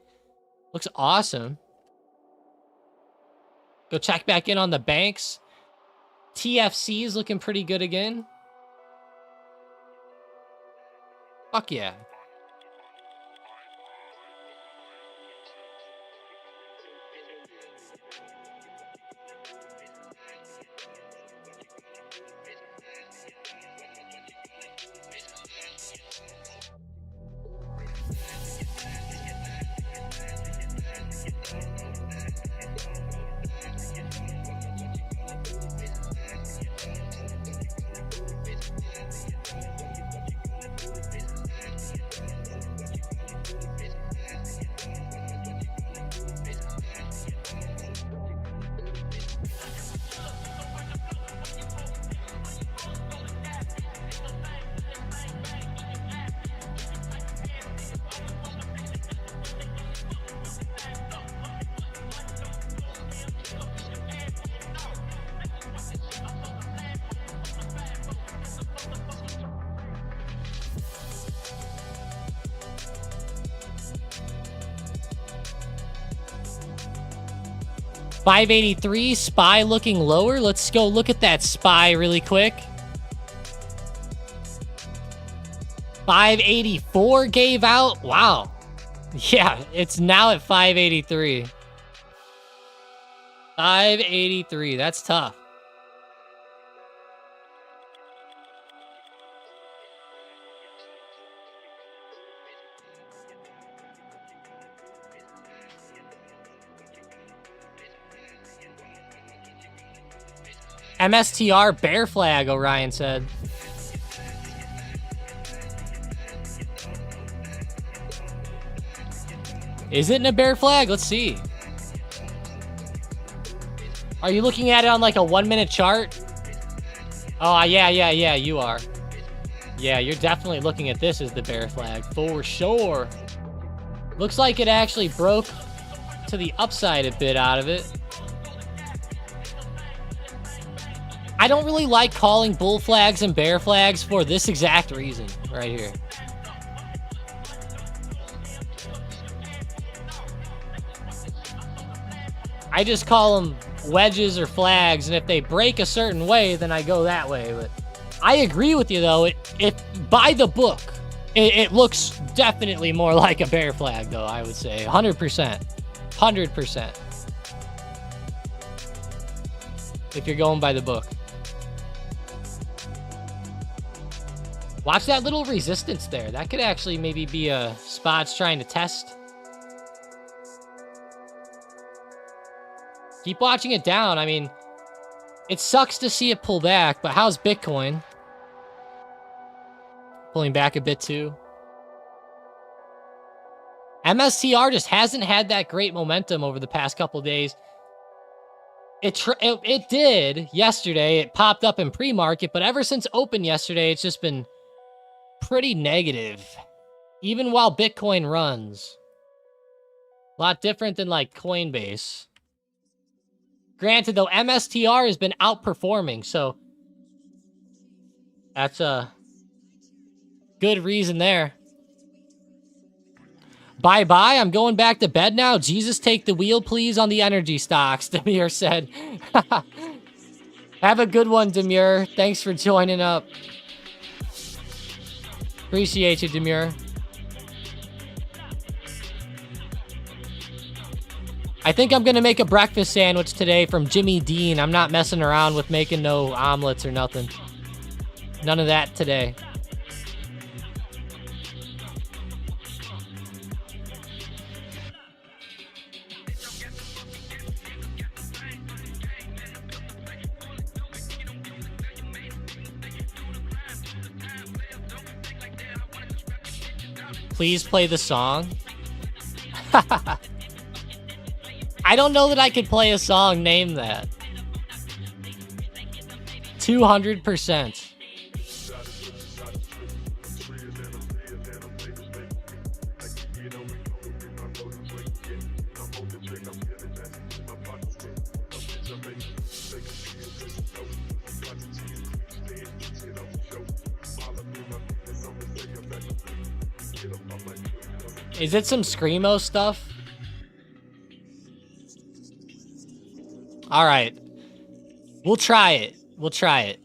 A: Looks awesome. Go check back in on the banks. TFC is looking pretty good again. Fuck yeah. $583, SPY looking lower. Let's go look at that SPY really quick. 584 gave out. Wow. Yeah, it's now at 583. 583. That's tough. MSTR bear flag, Orion said. Is it in a bear flag? Let's see. Are you looking at it on like a 1 minute chart? Oh, yeah, you are. Yeah, you're definitely looking at this as the bear flag, for sure. Looks like it actually broke to the upside a bit out of it. I don't really like calling bull flags and bear flags for this exact reason right here. I just call them wedges or flags, and if they break a certain way, then I go that way. But I agree with you, though. If by the book, it looks definitely more like a bear flag, though, I would say. 100%. 100%. If you're going by the book. Watch that little resistance there. That could actually maybe be a spot's trying to test. Keep watching it down. I mean, it sucks to see it pull back, but how's Bitcoin? Pulling back a bit too. MSTR just hasn't had that great momentum over the past couple days. It did yesterday. It popped up in pre-market, but ever since open yesterday, it's just been pretty negative. Even while Bitcoin runs. A lot different than like Coinbase. Granted, though, MSTR has been outperforming, so that's a good reason there. Bye-bye, I'm going back to bed now. Jesus, take the wheel, please, on the energy stocks, Demir said. Have a good one, Demir. Thanks for joining up. Appreciate you, Demir. I think I'm going to make a breakfast sandwich today from Jimmy Dean. I'm not messing around with making no omelets or nothing. None of that today. Please play the song. I don't know that I could play a song named that. 200%. Is it some Screamo stuff? All right. We'll try it. We'll try it.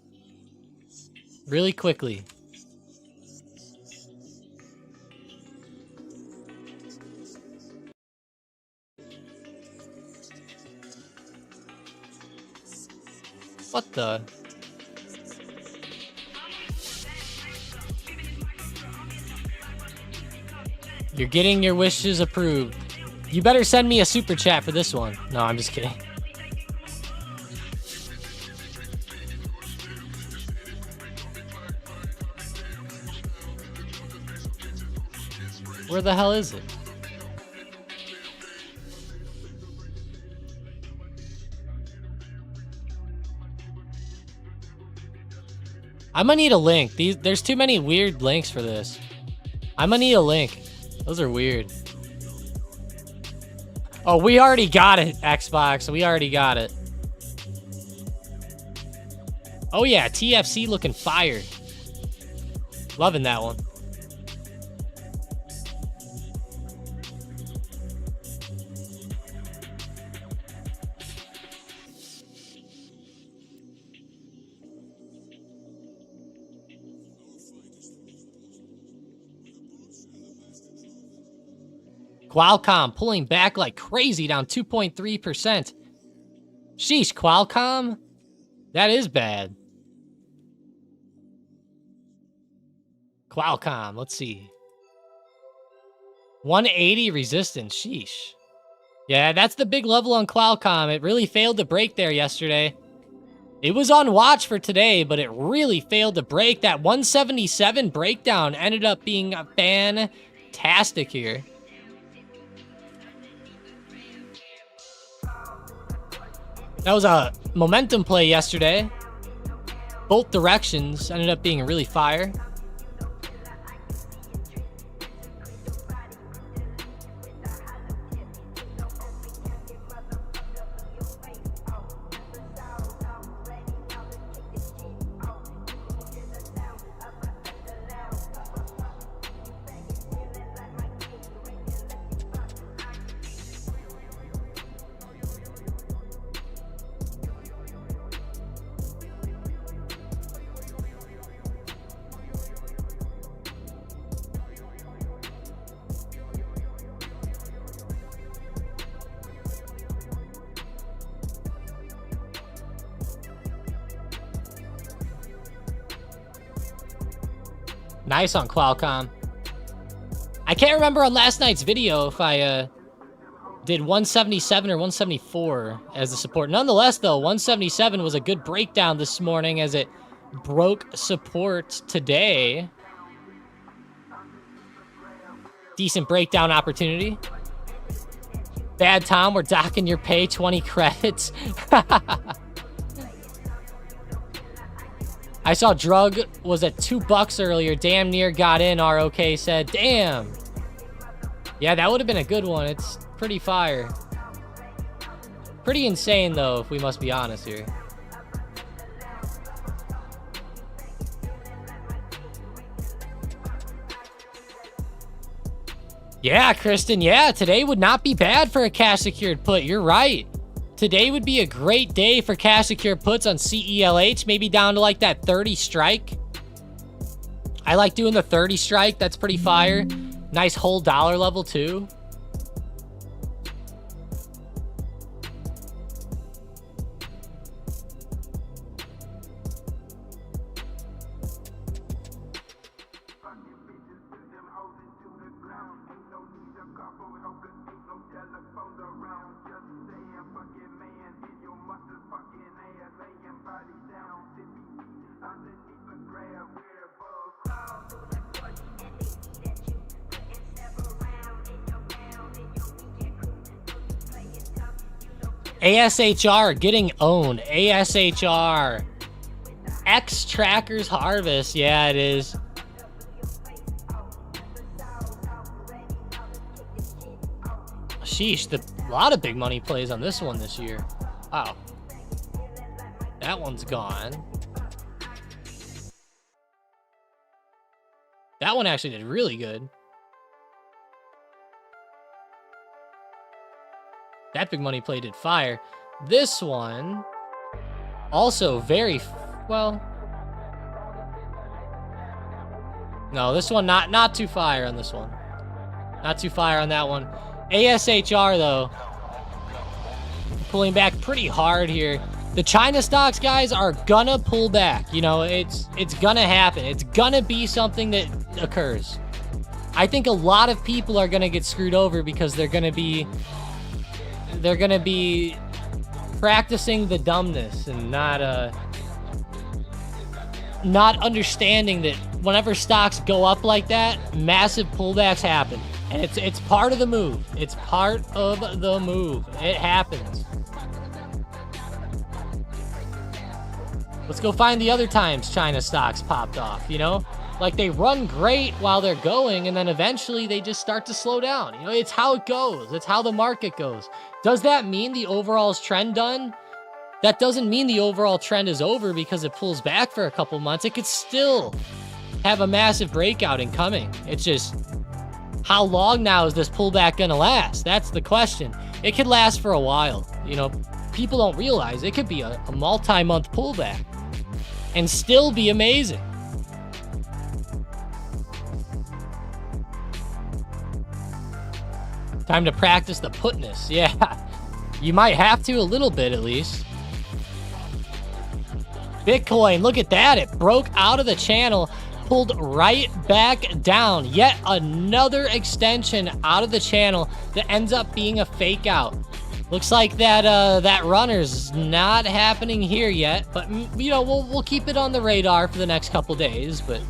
A: Really quickly. What the? You're getting your wishes approved. You better send me a super chat for this one. No, I'm just kidding. Where the hell is it? I'm gonna need a link. There's too many weird links for this. I'm gonna need a link. Those are weird. Oh, we already got it, Xbox. We already got it. Oh yeah, TFC looking fire. Loving that one. Qualcomm pulling back like crazy, down 2.3%. Sheesh, Qualcomm? That is bad. Qualcomm, let's see. 180 resistance, sheesh. Yeah, that's the big level on Qualcomm. It really failed to break there yesterday. It was on watch for today, but it really failed to break. That 177 breakdown ended up being fantastic here. That was a momentum play yesterday. Both directions ended up being really fire. Nice on Qualcomm. I can't remember on last night's video if I did 177 or 174 as the support. Nonetheless, though, 177 was a good breakdown this morning as it broke support today. Decent breakdown opportunity. Bad Tom, we're docking your pay 20 credits. I saw Drug was at $2 earlier. Damn near got in, ROK said. Damn. Yeah, that would have been a good one. It's pretty fire. Pretty insane, though, if we must be honest here. Yeah, Kristen. Yeah, today would not be bad for a cash secured put. You're right. Today would be a great day for cash secured puts on CELH, maybe down to like that 30 strike. I like doing the 30 strike. That's pretty fire. Nice whole dollar level too. ASHR getting owned. ASHR. X Trackers Harvest. Yeah, it is. Sheesh, a lot of big money plays on this one this year. Wow. That one's gone. That one actually did really good. That big money play did fire. This one also very well. No, this one not too fire on this one. Not too fire on that one. ASHR though, pulling back pretty hard here. The China stocks, guys, are gonna pull back. You know, it's gonna happen. It's gonna be something that occurs. I think a lot of people are gonna get screwed over because they're gonna be practicing the dumbness and not understanding that whenever stocks go up like that, massive pullbacks happen. And it's part of the move. It's part of the move. It happens. Let's go find the other times China stocks popped off, you know? Like, they run great while they're going, and then eventually they just start to slow down. You know, it's how it goes. It's how the market goes. Does that mean the overall trend done? That doesn't mean the overall trend is over because it pulls back for a couple months. It could still have a massive breakout incoming. It's just, how long now is this pullback gonna last? That's the question. It could last for a while. You know, people don't realize it could be a multi-month pullback and still be amazing. Time to practice the putness. Yeah, you might have to a little bit at least. Bitcoin, look at that. It broke out of the channel, pulled right back down. Yet another extension out of the channel that ends up being a fake out. Looks like that runner's not happening here yet, but you know, we'll keep it on the radar for the next couple days, but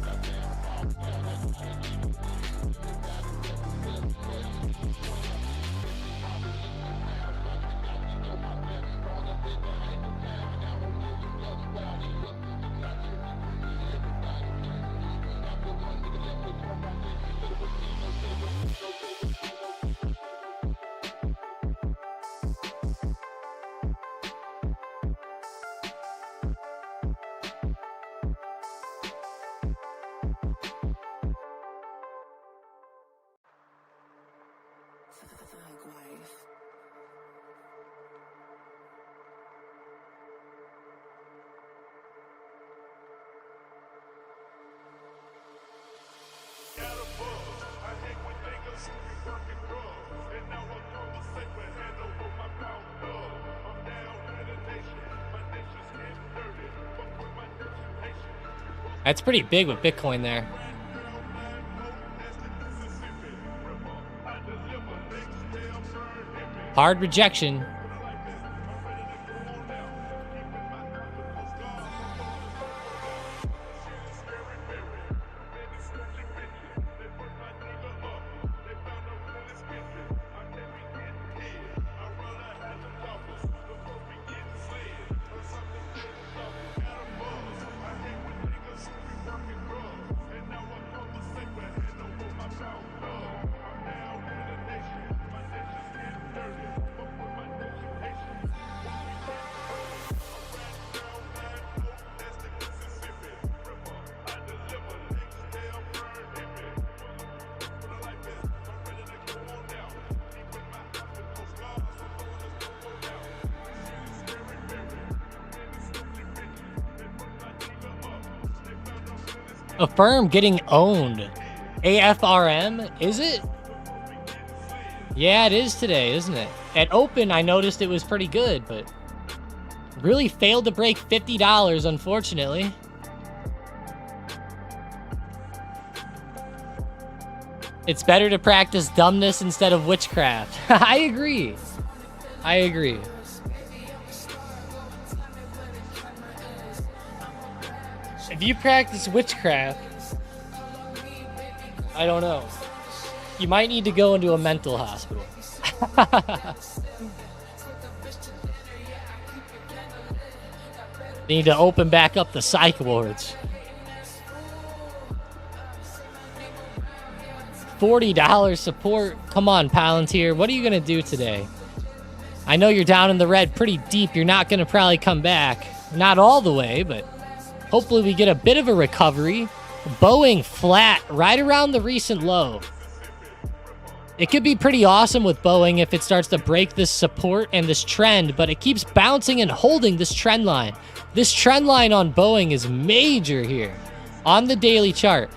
A: that's pretty big with Bitcoin there. Hard rejection. Affirm getting owned. AFRM, is it? Yeah, it is today, isn't it? At open, I noticed it was pretty good, but really failed to break $50, unfortunately. It's better to practice dumbness instead of witchcraft. I agree. I agree. If you practice witchcraft, I don't know. You might need to go into a mental hospital. Need to open back up the psych wards. $40 support. Come on, Palantir. What are you going to do today? I know you're down in the red pretty deep. You're not going to probably come back. Not all the way, but hopefully we get a bit of a recovery. Boeing flat right around the recent low. It could be pretty awesome with Boeing if it starts to break this support and this trend, but it keeps bouncing and holding this trend line. This trend line on Boeing is major here on the daily chart.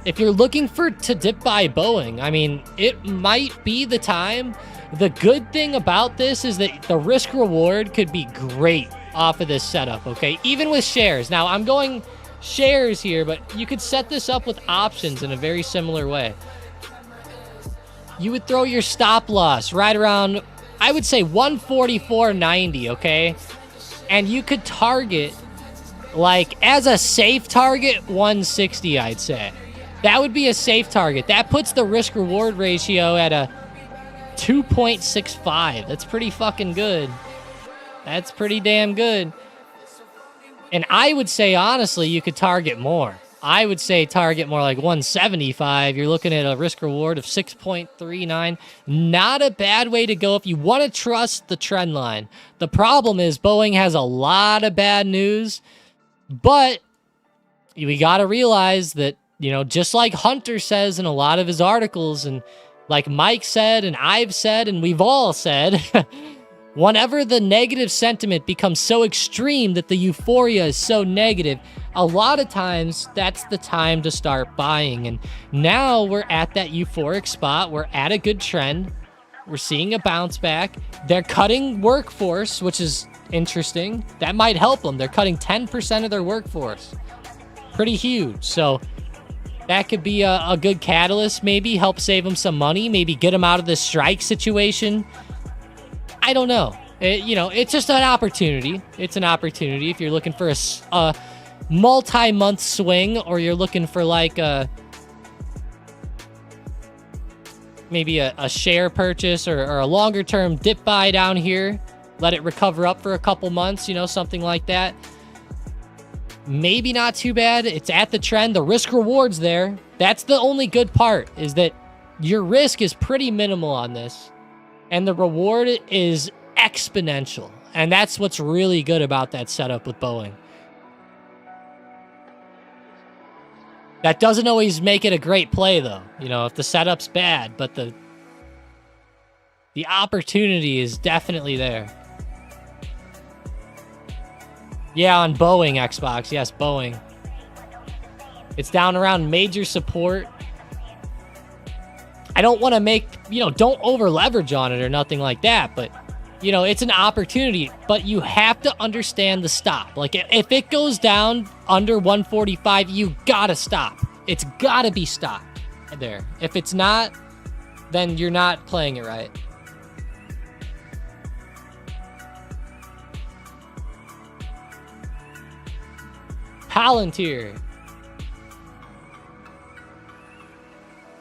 A: If you're looking to dip buy Boeing, I mean, it might be the time. The good thing about this is that the risk reward could be great off of this setup, okay? Even with shares. Now, I'm going shares here, but you could set this up with options in a very similar way. You would throw your stop loss right around, I would say 144.90, okay? And you could target, like, as a safe target, 160, I'd say. That would be a safe target. That puts the risk-reward ratio at a 2.65. That's pretty fucking good. That's pretty damn good. And I would say, honestly, you could target more. I would say target more like 175. You're looking at a risk-reward of 6.39. Not a bad way to go if you want to trust the trend line. The problem is Boeing has a lot of bad news, but we got to realize that, you know, just like Hunter says in a lot of his articles, and like Mike said, and I've said, and we've all said, whenever the negative sentiment becomes so extreme that the euphoria is so negative, a lot of times that's the time to start buying. And now we're at that euphoric spot. We're at a good trend. We're seeing a bounce back. They're cutting workforce, which is interesting. That might help them. They're cutting 10% of their workforce. Pretty huge. So that could be a good catalyst, maybe help save them some money, maybe get them out of this strike situation. I don't know. It's just an opportunity. It's an opportunity if you're looking for a multi-month swing, or you're looking for like maybe a share purchase or a longer term dip buy down here. Let it recover up for a couple months, something like that. Maybe not too bad. It's at the trend. The risk reward's there. That's the only good part, is that your risk is pretty minimal on this, and the reward is exponential. And that's what's really good about that setup with Boeing. That doesn't always make it a great play, though, if the setup's bad, but the opportunity is definitely there. Yeah, on Boeing Xbox. Yes, Boeing. It's down around major support. I don't want to make, don't over leverage on it or nothing like that, but, it's an opportunity, but you have to understand the stop. Like, if it goes down under 145, you gotta stop. It's gotta be stopped there. If it's not, then you're not playing it right. Palantir.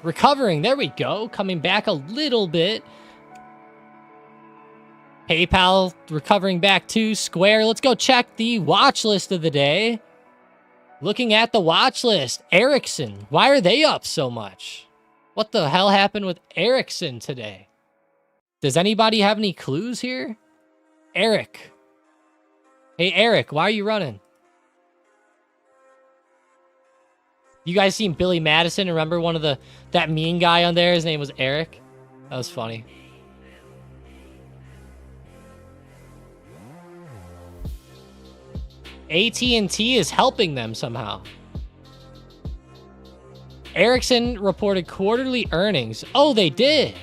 A: Recovering. There we go. Coming back a little bit. PayPal recovering back too. Square. Let's go check the watch list of the day. Looking at the watch list. Ericsson. Why are they up so much? What the hell happened with Ericsson today? Does anybody have any clues here? Eric. Hey, Eric, why are you running? You guys seen Billy Madison? Remember that mean guy on there? His name was Eric. That was funny. AT&T is helping them somehow. Ericsson reported quarterly earnings. Oh, they did.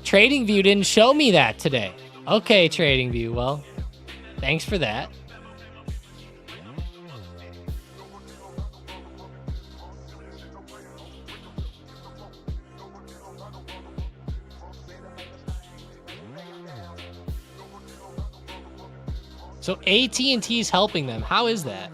A: TradingView didn't show me that today. Okay, TradingView. Well, thanks for that. So AT&T is helping them. How is that?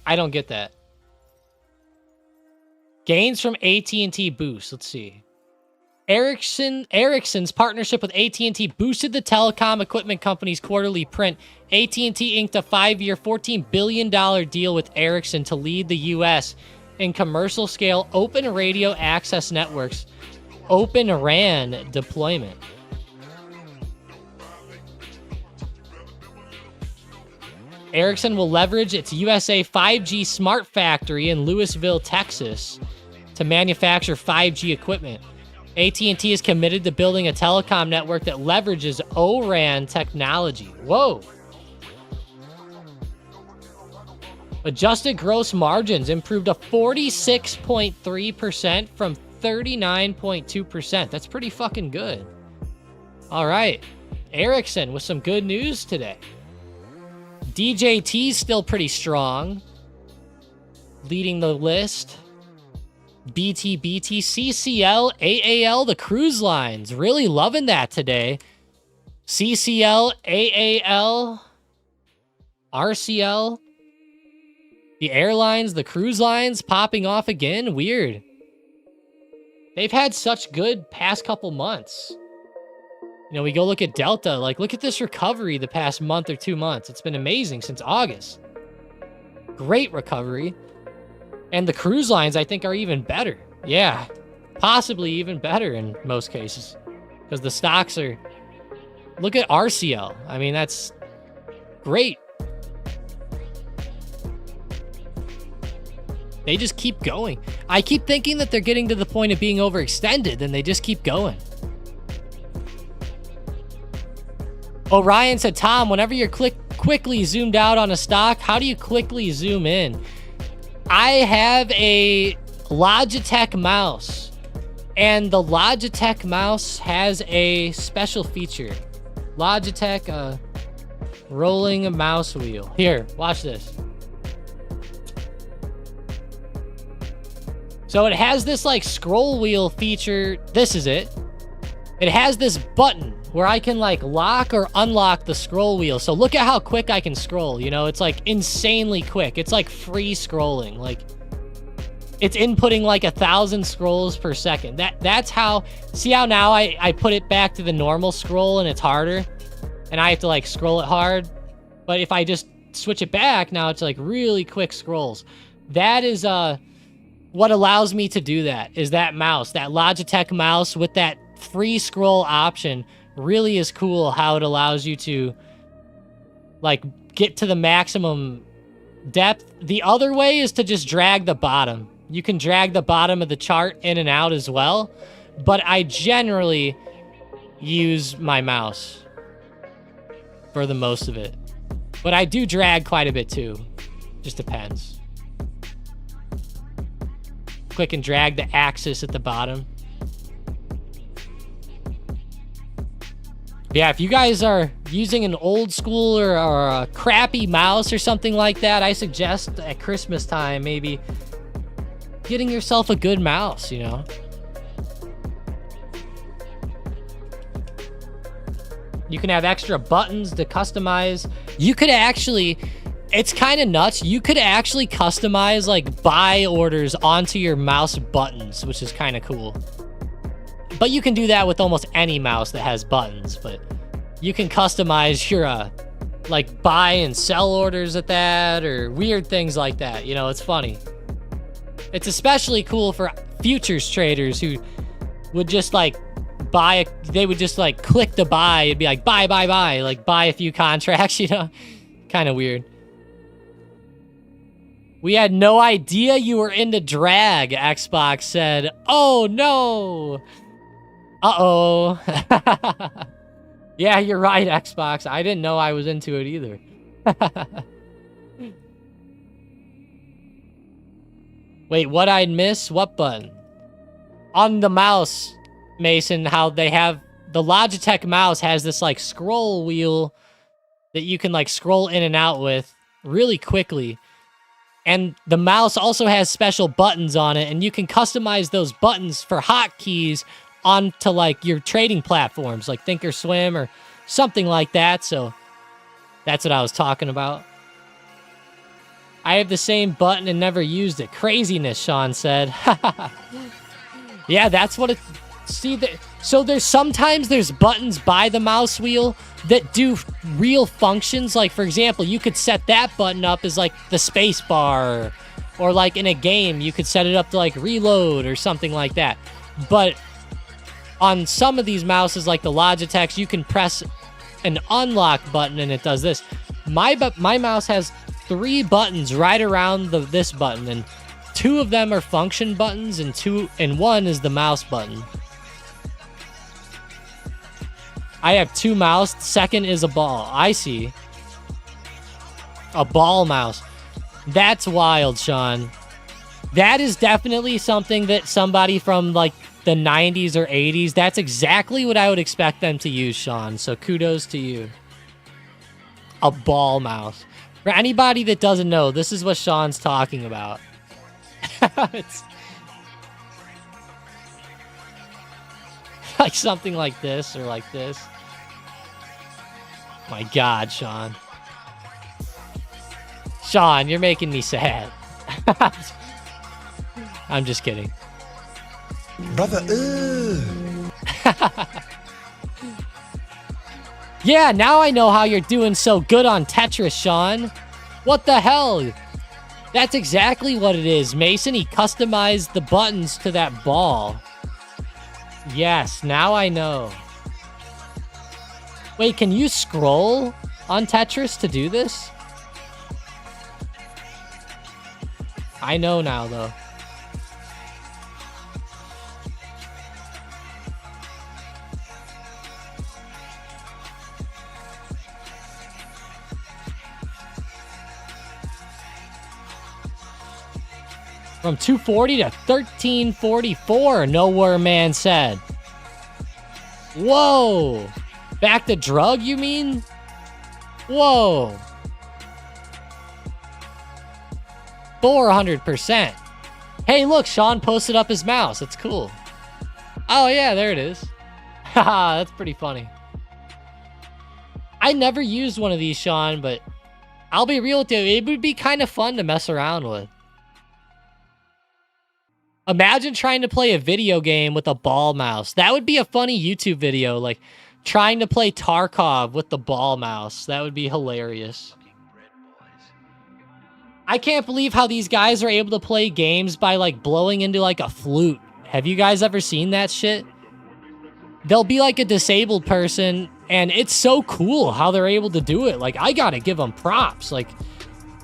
A: I don't get that. Gains from AT&T boost. Let's see. Ericsson's partnership with AT&T boosted the telecom equipment company's quarterly print. AT&T inked a 5-year, $14 billion deal with Ericsson to lead the U.S. in commercial-scale open radio access networks, Open RAN deployment. Ericsson will leverage its USA 5G smart factory in Lewisville, Texas, to manufacture 5G equipment. AT&T is committed to building a telecom network that leverages O-RAN technology. Whoa. Adjusted gross margins improved to 46.3% from 39.2%. That's pretty fucking good. All right. Ericsson with some good news today. DJT's still pretty strong, leading the list. BT, CCL, AAL, the cruise lines. Really loving that today. CCL, AAL, RCL, the airlines, the cruise lines popping off again. Weird. They've had such good past couple months. We go look at Delta. Like, look at this recovery the past month or 2 months. It's been amazing since August. Great recovery. And the cruise lines, I think, are even better. Yeah, possibly even better in most cases. Because the stocks are... Look at RCL. I mean, that's great. They just keep going. I keep thinking that they're getting to the point of being overextended, and they just keep going. Orion said, Tom, whenever you're quickly zoomed out on a stock, how do you quickly zoom in? I have a Logitech mouse, and the Logitech mouse has a special feature. Logitech rolling mouse wheel. Here, watch this. So it has this like scroll wheel feature. This is it. It has this button where I can like lock or unlock the scroll wheel. So look at how quick I can scroll, you know? It's like insanely quick. It's like free scrolling. Like it's inputting like 1,000 scrolls per second. That's how, see how now I put it back to the normal scroll and it's harder and I have to like scroll it hard. But if I just switch it back, now it's like really quick scrolls. That is what allows me to do that, is that mouse, that Logitech mouse with that free scroll option. Really is cool how it allows you to like get to the maximum depth. The other way is to just drag the bottom. You can drag the bottom of the chart in and out as well, but I generally use my mouse for the most of it. But I do drag quite a bit too. Just depends. Click and drag the axis at the bottom. Yeah, if you guys are using an old school or a crappy mouse or something like that, I suggest at Christmas time maybe getting yourself a good mouse, you know? You can have extra buttons to customize. You could actually, it's kind of nuts. You could actually customize like buy orders onto your mouse buttons, which is kind of cool. But you can do that with almost any mouse that has buttons, but you can customize your like buy and sell orders at that or weird things like that. You know, it's funny. It's especially cool for futures traders who would just like buy, they would just like click the buy. It'd be like buy, like buy a few contracts, you know, kind of weird. We had no idea you were into drag, Xbox said. Oh no. Uh-oh. Yeah, you're right, Xbox. I didn't know I was into it either. Wait, what I'd miss? What button? On the mouse, Mason, how they have... The Logitech mouse has this, like, scroll wheel that you can, like, scroll in and out with really quickly. And the mouse also has special buttons on it, and you can customize those buttons for hotkeys onto like your trading platforms like Thinkorswim or something like that. So that's what I was talking about. I have the same button and never used it. Craziness, Sean said. Yeah, that's what it... See, so sometimes there's buttons by the mouse wheel that do real functions. Like, for example, you could set that button up as like the space bar, or like in a game, you could set it up to like reload or something like that. But on some of these mouses, like the Logitechs, you can press an unlock button and it does this. My mouse has 3 buttons right around this button, and 2 of them are function buttons, and 1 is the mouse button. I have 2 mouse. Second is a ball. I see. A ball mouse. That's wild, Sean. That is definitely something that somebody from like the 90s or 80s, that's exactly what I would expect them to use, Sean. So kudos to you. A ball mouse. For anybody that doesn't know, this is what Sean's talking about. It's like something like this or like this. My God, Sean. Sean, you're making me sad. I'm just kidding.
D: Brother,
A: Yeah, now I know how you're doing so good on Tetris, Sean. What the hell? That's exactly what it is, Mason. He customized the buttons to that ball. Yes, now I know. Wait, can you scroll on Tetris to do this? I know now, though. From 240 to 1344, Nowhere Man said. Whoa! Back to drug, you mean? Whoa. 400%. Hey, look, Sean posted up his mouse. It's cool. Oh, yeah, there it is. Haha, that's pretty funny. I never used one of these, Sean, but I'll be real with you. It would be kind of fun to mess around with. Imagine trying to play a video game with a ball mouse. That would be a funny YouTube video, like trying to play Tarkov with the ball mouse. That would be hilarious. I can't believe how these guys are able to play games by like blowing into like a flute. Have you guys ever seen that shit? They'll be like a disabled person, and it's so cool how they're able to do it. Like, I gotta give them props. Like,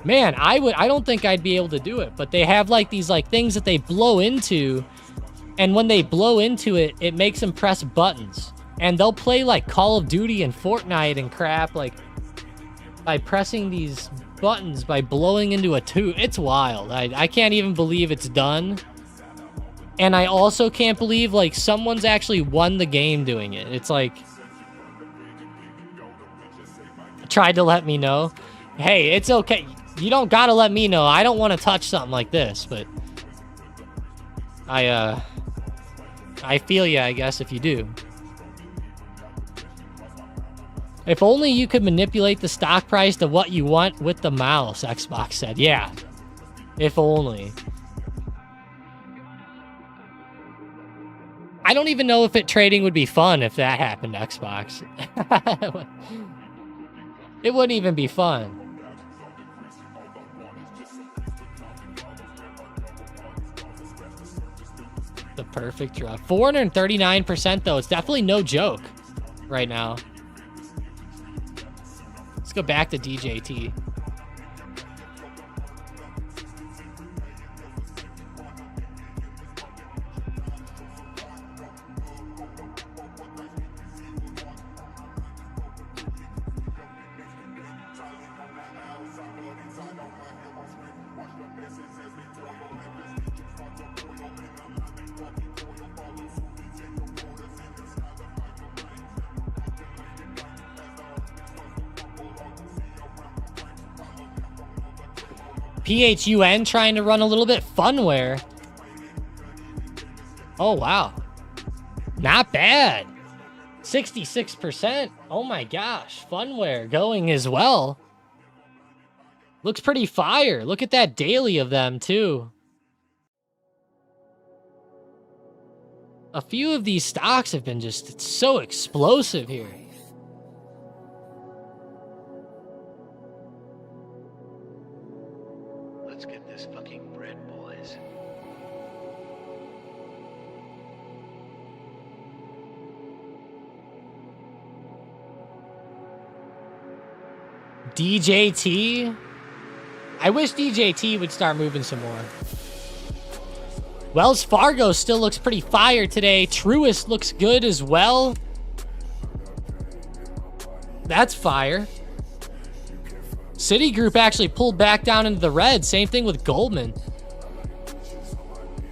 A: man, I don't think I'd be able to do it, but they have like these like things that they blow into, and when they blow into it, it makes them press buttons. And they'll play like Call of Duty and Fortnite and crap, like by pressing these buttons, by blowing into a tube. It's wild. I can't even believe it's done. And I also can't believe, like, someone's actually won the game doing it. It's like, tried to let me know. Hey, it's okay. You don't gotta let me know. I don't want to touch something like this, but I feel ya, I guess, if you do. If only you could manipulate the stock price to what you want with the mouse, Xbox said. Yeah, if only. I don't even know if trading would be fun if that happened to Xbox. It wouldn't even be fun. The perfect draw. 439% though. It's definitely no joke right now. Let's go back to DJT. PHUN trying to run a little bit funware. Oh, wow. Not bad. 66%. Oh my gosh. Funware going as well. Looks pretty fire. Look at that daily of them too. A few of these stocks have been just so explosive here.
C: Let's get this fucking bread, boys.
A: DJT? I wish DJT would start moving some more. Wells Fargo still looks pretty fire today. Truist looks good as well. That's fire. Citigroup actually pulled back down into the red. Same thing with Goldman.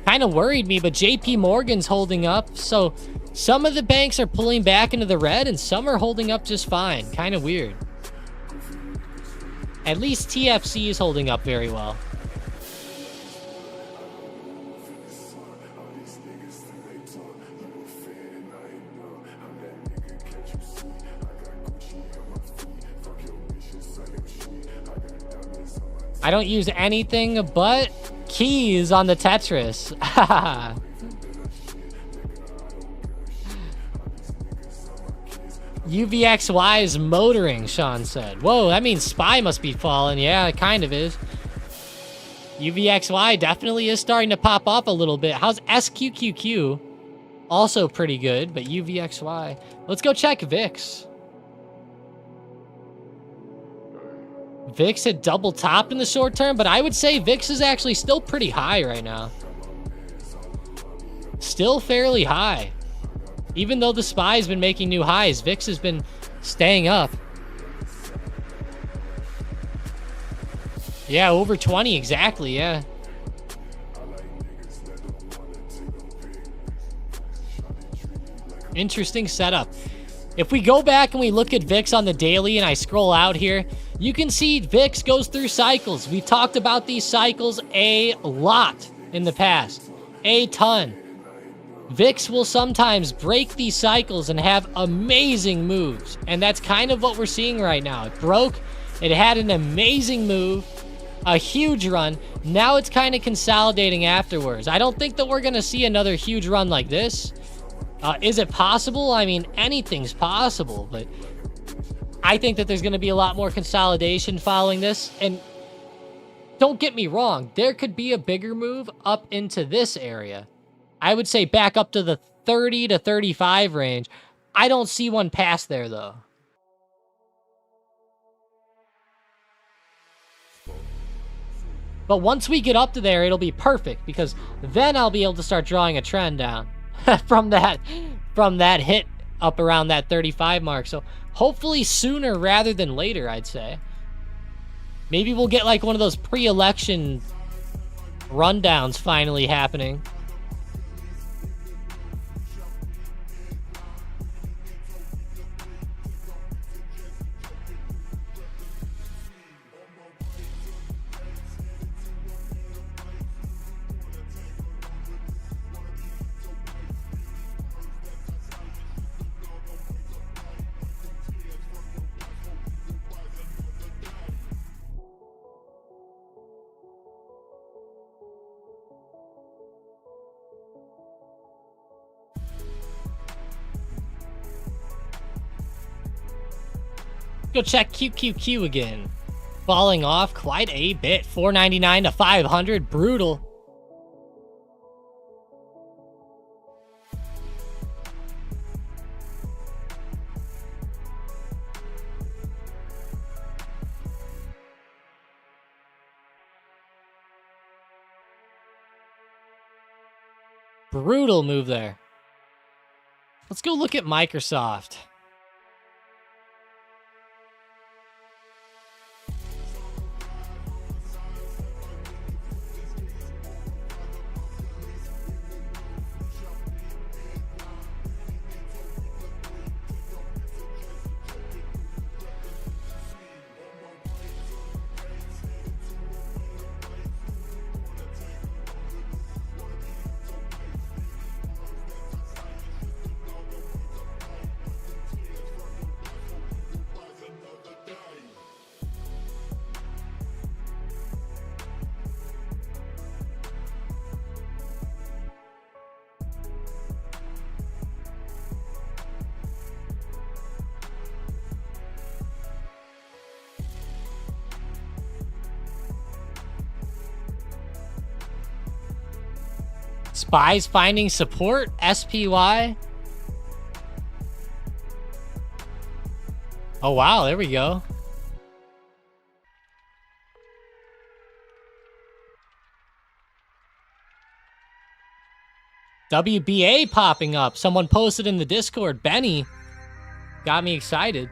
A: Kind of worried me, but JP Morgan's holding up. So some of the banks are pulling back into the red and some are holding up just fine. Kind of weird. At least TFC is holding up very well. I don't use anything but keys on the Tetris. UVXY is motoring, Sean said. Whoa, that means SPY must be falling. Yeah, it kind of is. UVXY definitely is starting to pop up a little bit. How's SQQQ? Also pretty good, but UVXY. Let's go check VIX. VIX had double topped in the short term, but I would say VIX is actually still pretty high right now. Still fairly high. Even though the SPY's been making new highs, VIX has been staying up. Yeah, over 20 exactly, yeah. Interesting setup. If we go back and we look at VIX on the daily and I scroll out here, you can see VIX goes through cycles. We've talked about these cycles a lot in the past. A ton. VIX will sometimes break these cycles and have amazing moves. And that's kind of what we're seeing right now. It broke. It had an amazing move. A huge run. Now it's kind of consolidating afterwards. I don't think that we're going to see another huge run like this. Is it possible? I mean, anything's possible, but I think that there's going to be a lot more consolidation following this. And don't get me wrong, there could be a bigger move up into this area. I would say back up to the 30 to 35 range. I don't see one past there, though. But once we get up to there, it'll be perfect, because then I'll be able to start drawing a trend down from that hit up around that 35 mark. So hopefully sooner rather than later, I'd say. Maybe we'll get like one of those pre-election rundowns finally happening. Go check QQQ again. Falling off quite a bit. 499 to 500. Brutal. Brutal move there. Let's go look at Microsoft. Spies finding support? SPY? Oh, wow. There we go. WBA popping up. Someone posted in the Discord. Benny got me excited.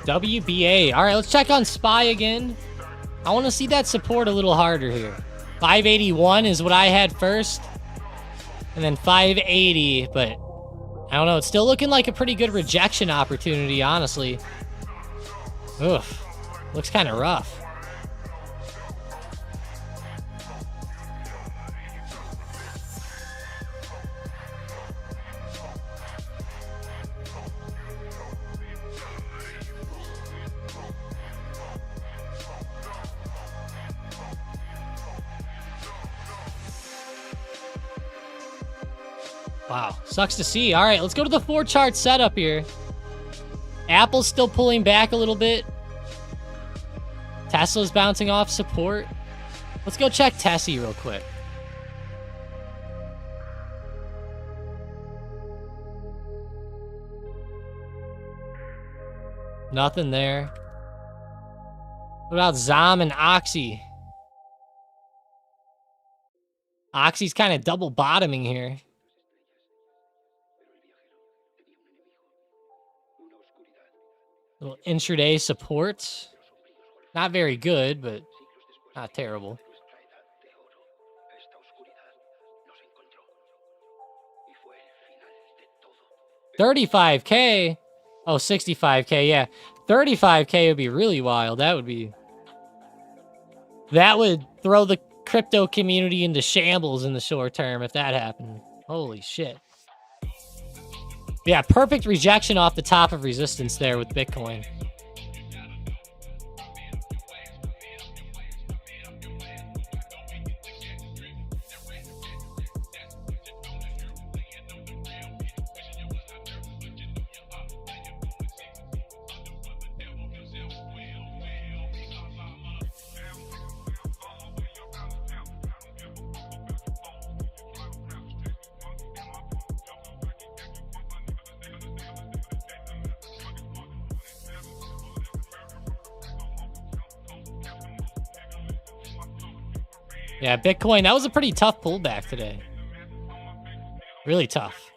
A: WBA. All right, let's check on SPY again. I want to see that support a little harder here. 581 is what I had first. And then 580, but I don't know. It's still looking like a pretty good rejection opportunity, honestly. Oof. Looks kind of rough. Wow, sucks to see. All right, let's go to the 4 chart setup here. Apple's still pulling back a little bit. Tesla's bouncing off support. Let's go check Tessie real quick. Nothing there. What about Zom and Oxy? Oxy's kind of double bottoming here. Little intraday support. Not very good, but not terrible. $35K. Oh, $65K, yeah. $35K would be really wild. That would throw the crypto community into shambles in the short term if that happened. Holy shit. Yeah, perfect rejection off the top of resistance there with Bitcoin. Yeah, Bitcoin, that was a pretty tough pullback today. Really tough.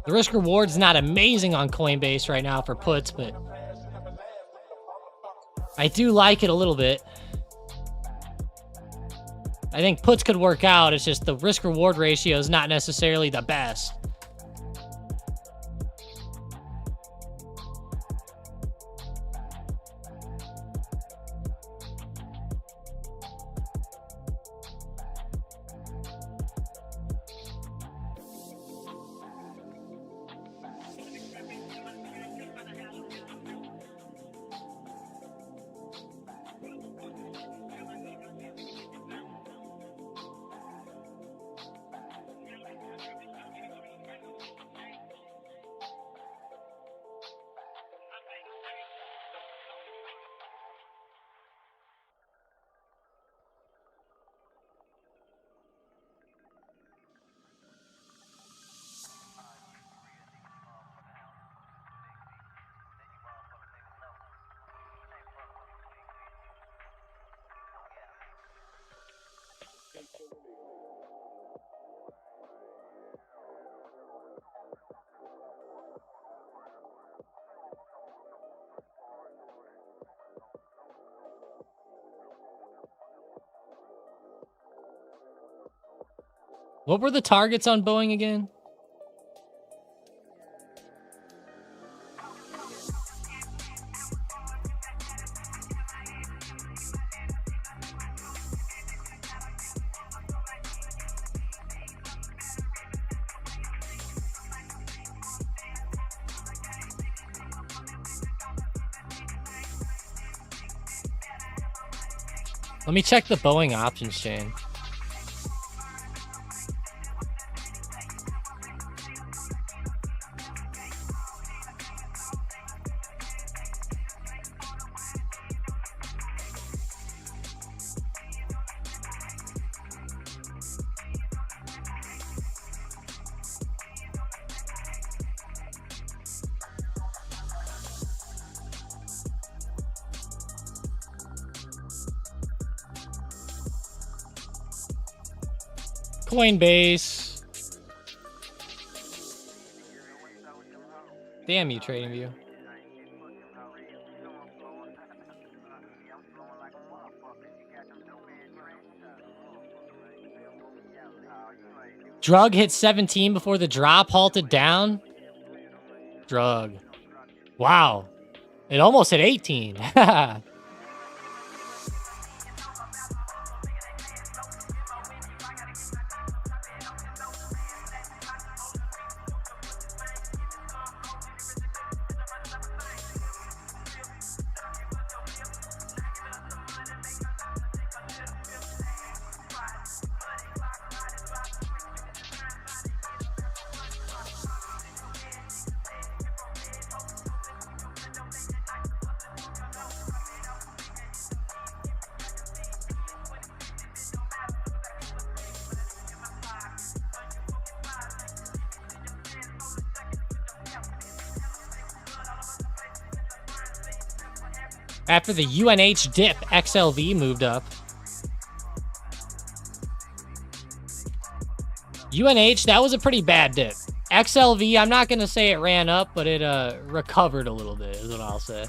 A: The risk reward's not amazing on Coinbase right now for puts, but I do like it a little bit. I think puts could work out. It's just the risk reward ratio is not necessarily the best. What were the targets on Boeing again? Let me check the Boeing options chain. Coinbase. Damn you, TradingView. Drug hit 17 before the drop halted down. Drug. Wow. It almost hit 18. After the UNH dip, XLV moved up. UNH, that was a pretty bad dip. XLV, I'm not going to say it ran up, but it recovered a little bit, is what I'll say.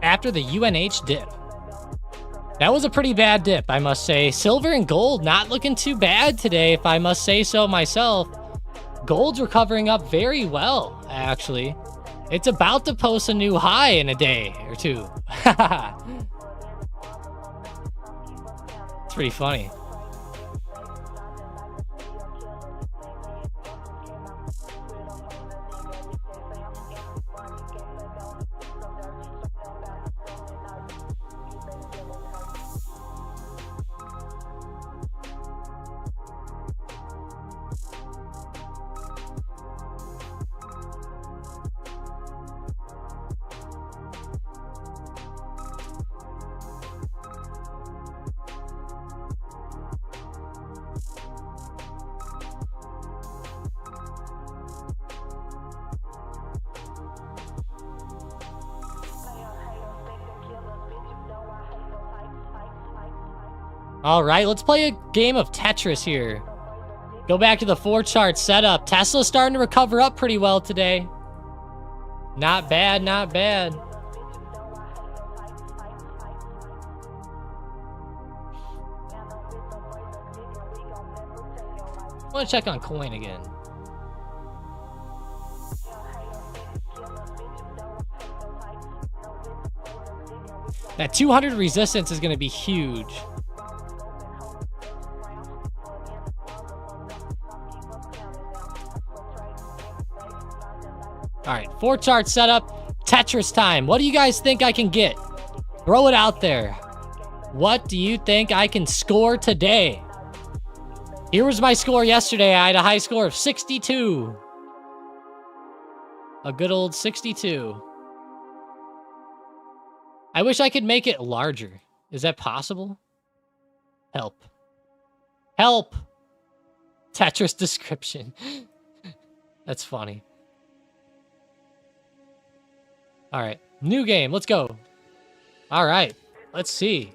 A: After the UNH dip. That was a pretty bad dip, I must say. Silver and gold not looking too bad today, if I must say so myself. Gold's recovering up very well, actually. It's about to post a new high in a day or two. It's pretty funny. All right, let's play a game of Tetris here. Go back to the 4-chart setup. Tesla's starting to recover up pretty well today. Not bad, not bad. I want to check on coin again. That 200 resistance is going to be huge. All right, 4-chart setup, Tetris time. What do you guys think I can get? Throw it out there. What do you think I can score today? Here was my score yesterday. I had a high score of 62. A good old 62. I wish I could make it larger. Is that possible? Help. Help! Tetris description. That's funny. All right, new game. Let's go. All right, let's see.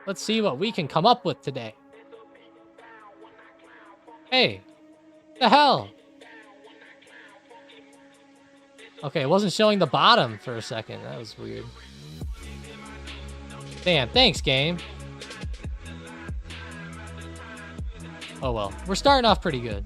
A: Let's see what we can come up with today. Hey, the hell? Okay, it wasn't showing the bottom for a second. That was weird. Damn, thanks, game. Oh well, we're starting off pretty good.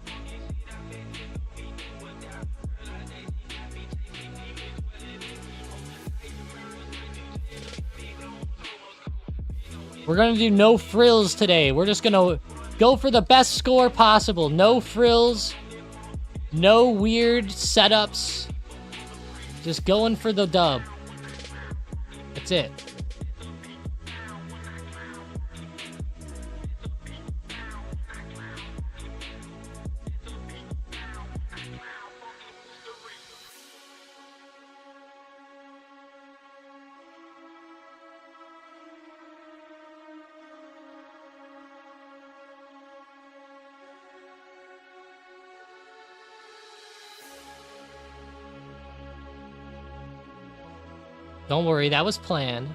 A: We're gonna do no frills today. We're just gonna go for the best score possible. No frills, no weird setups. Just going for the dub. That's it. Don't worry, that was planned.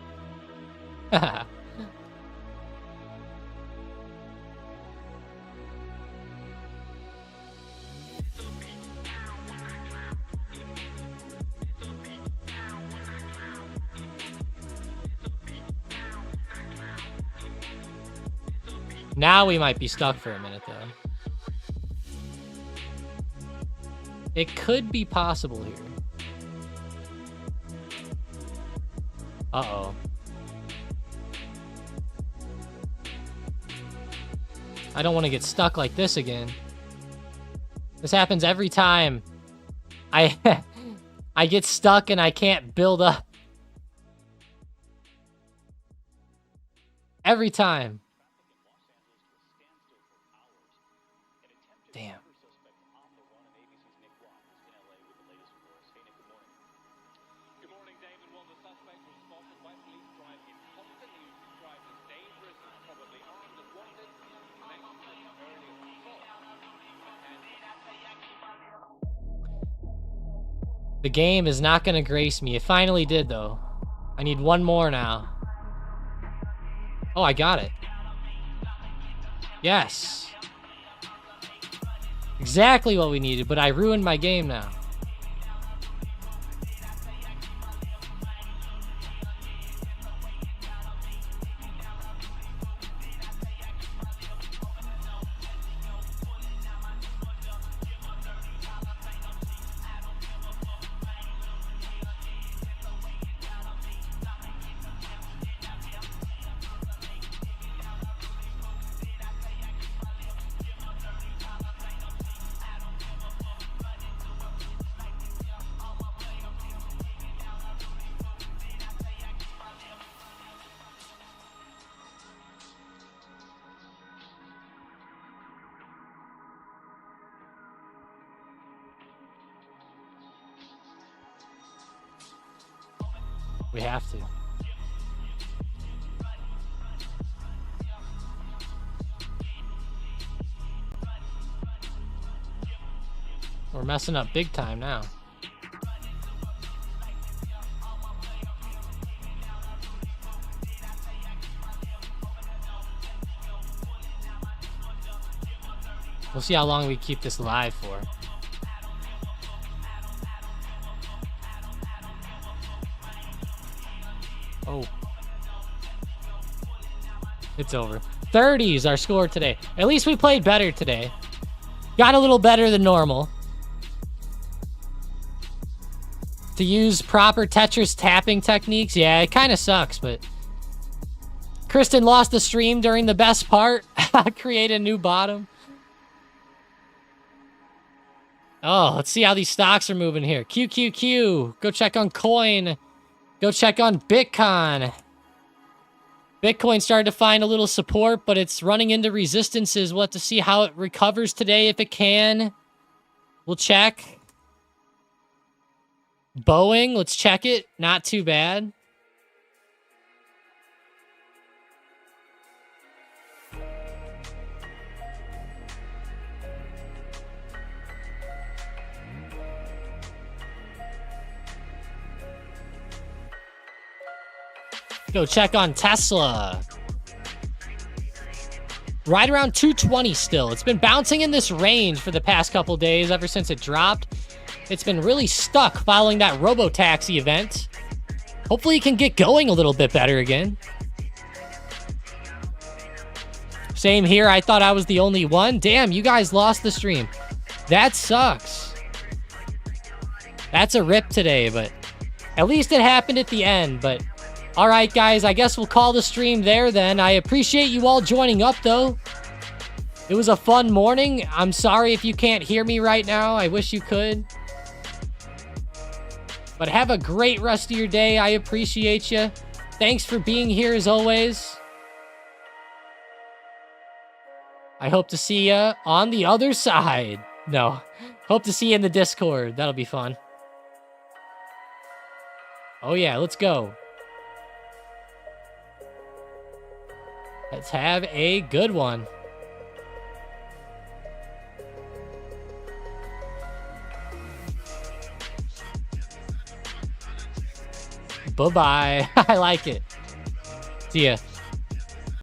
A: Now we might be stuck for a minute, though. It could be possible here. Uh-oh. I don't want to get stuck like this again. This happens every time. I get stuck and I can't build up. Every time. Damn. The game is not going to grace me. It finally did, though. I need one more now. Oh, I got it. Yes. Exactly what we needed, but I ruined my game now. We have to. We're messing up big time now. We'll see how long we keep this live for. Oh. It's over. 30 is our score today. At least we played better today. Got a little better than normal. To use proper Tetris tapping techniques, yeah, it kind of sucks, but... Kristen lost the stream during the best part. Create a new bottom. Oh, let's see how these stocks are moving here. QQQ. Go check on Coin. Go check on Bitcoin. Bitcoin started to find a little support, but it's running into resistances. We'll have to see how it recovers today if it can. We'll check. Boeing, let's check it. Not too bad. Go check on Tesla. Right around 220 still. It's been bouncing in this range for the past couple days ever since it dropped. It's been really stuck following that robo-taxi event. Hopefully it can get going a little bit better again. Same here. I thought I was the only one. Damn, you guys lost the stream. That sucks. That's a rip today, but at least it happened at the end. But all right, guys, I guess we'll call the stream there then. I appreciate you all joining up, though. It was a fun morning. I'm sorry if you can't hear me right now. I wish you could. But have a great rest of your day. I appreciate you. Thanks for being here as always. I hope to see you on the other side. No, hope to see you in the Discord. That'll be fun. Oh yeah, let's go. Let's have a good one. Bye-bye. I like it. See ya.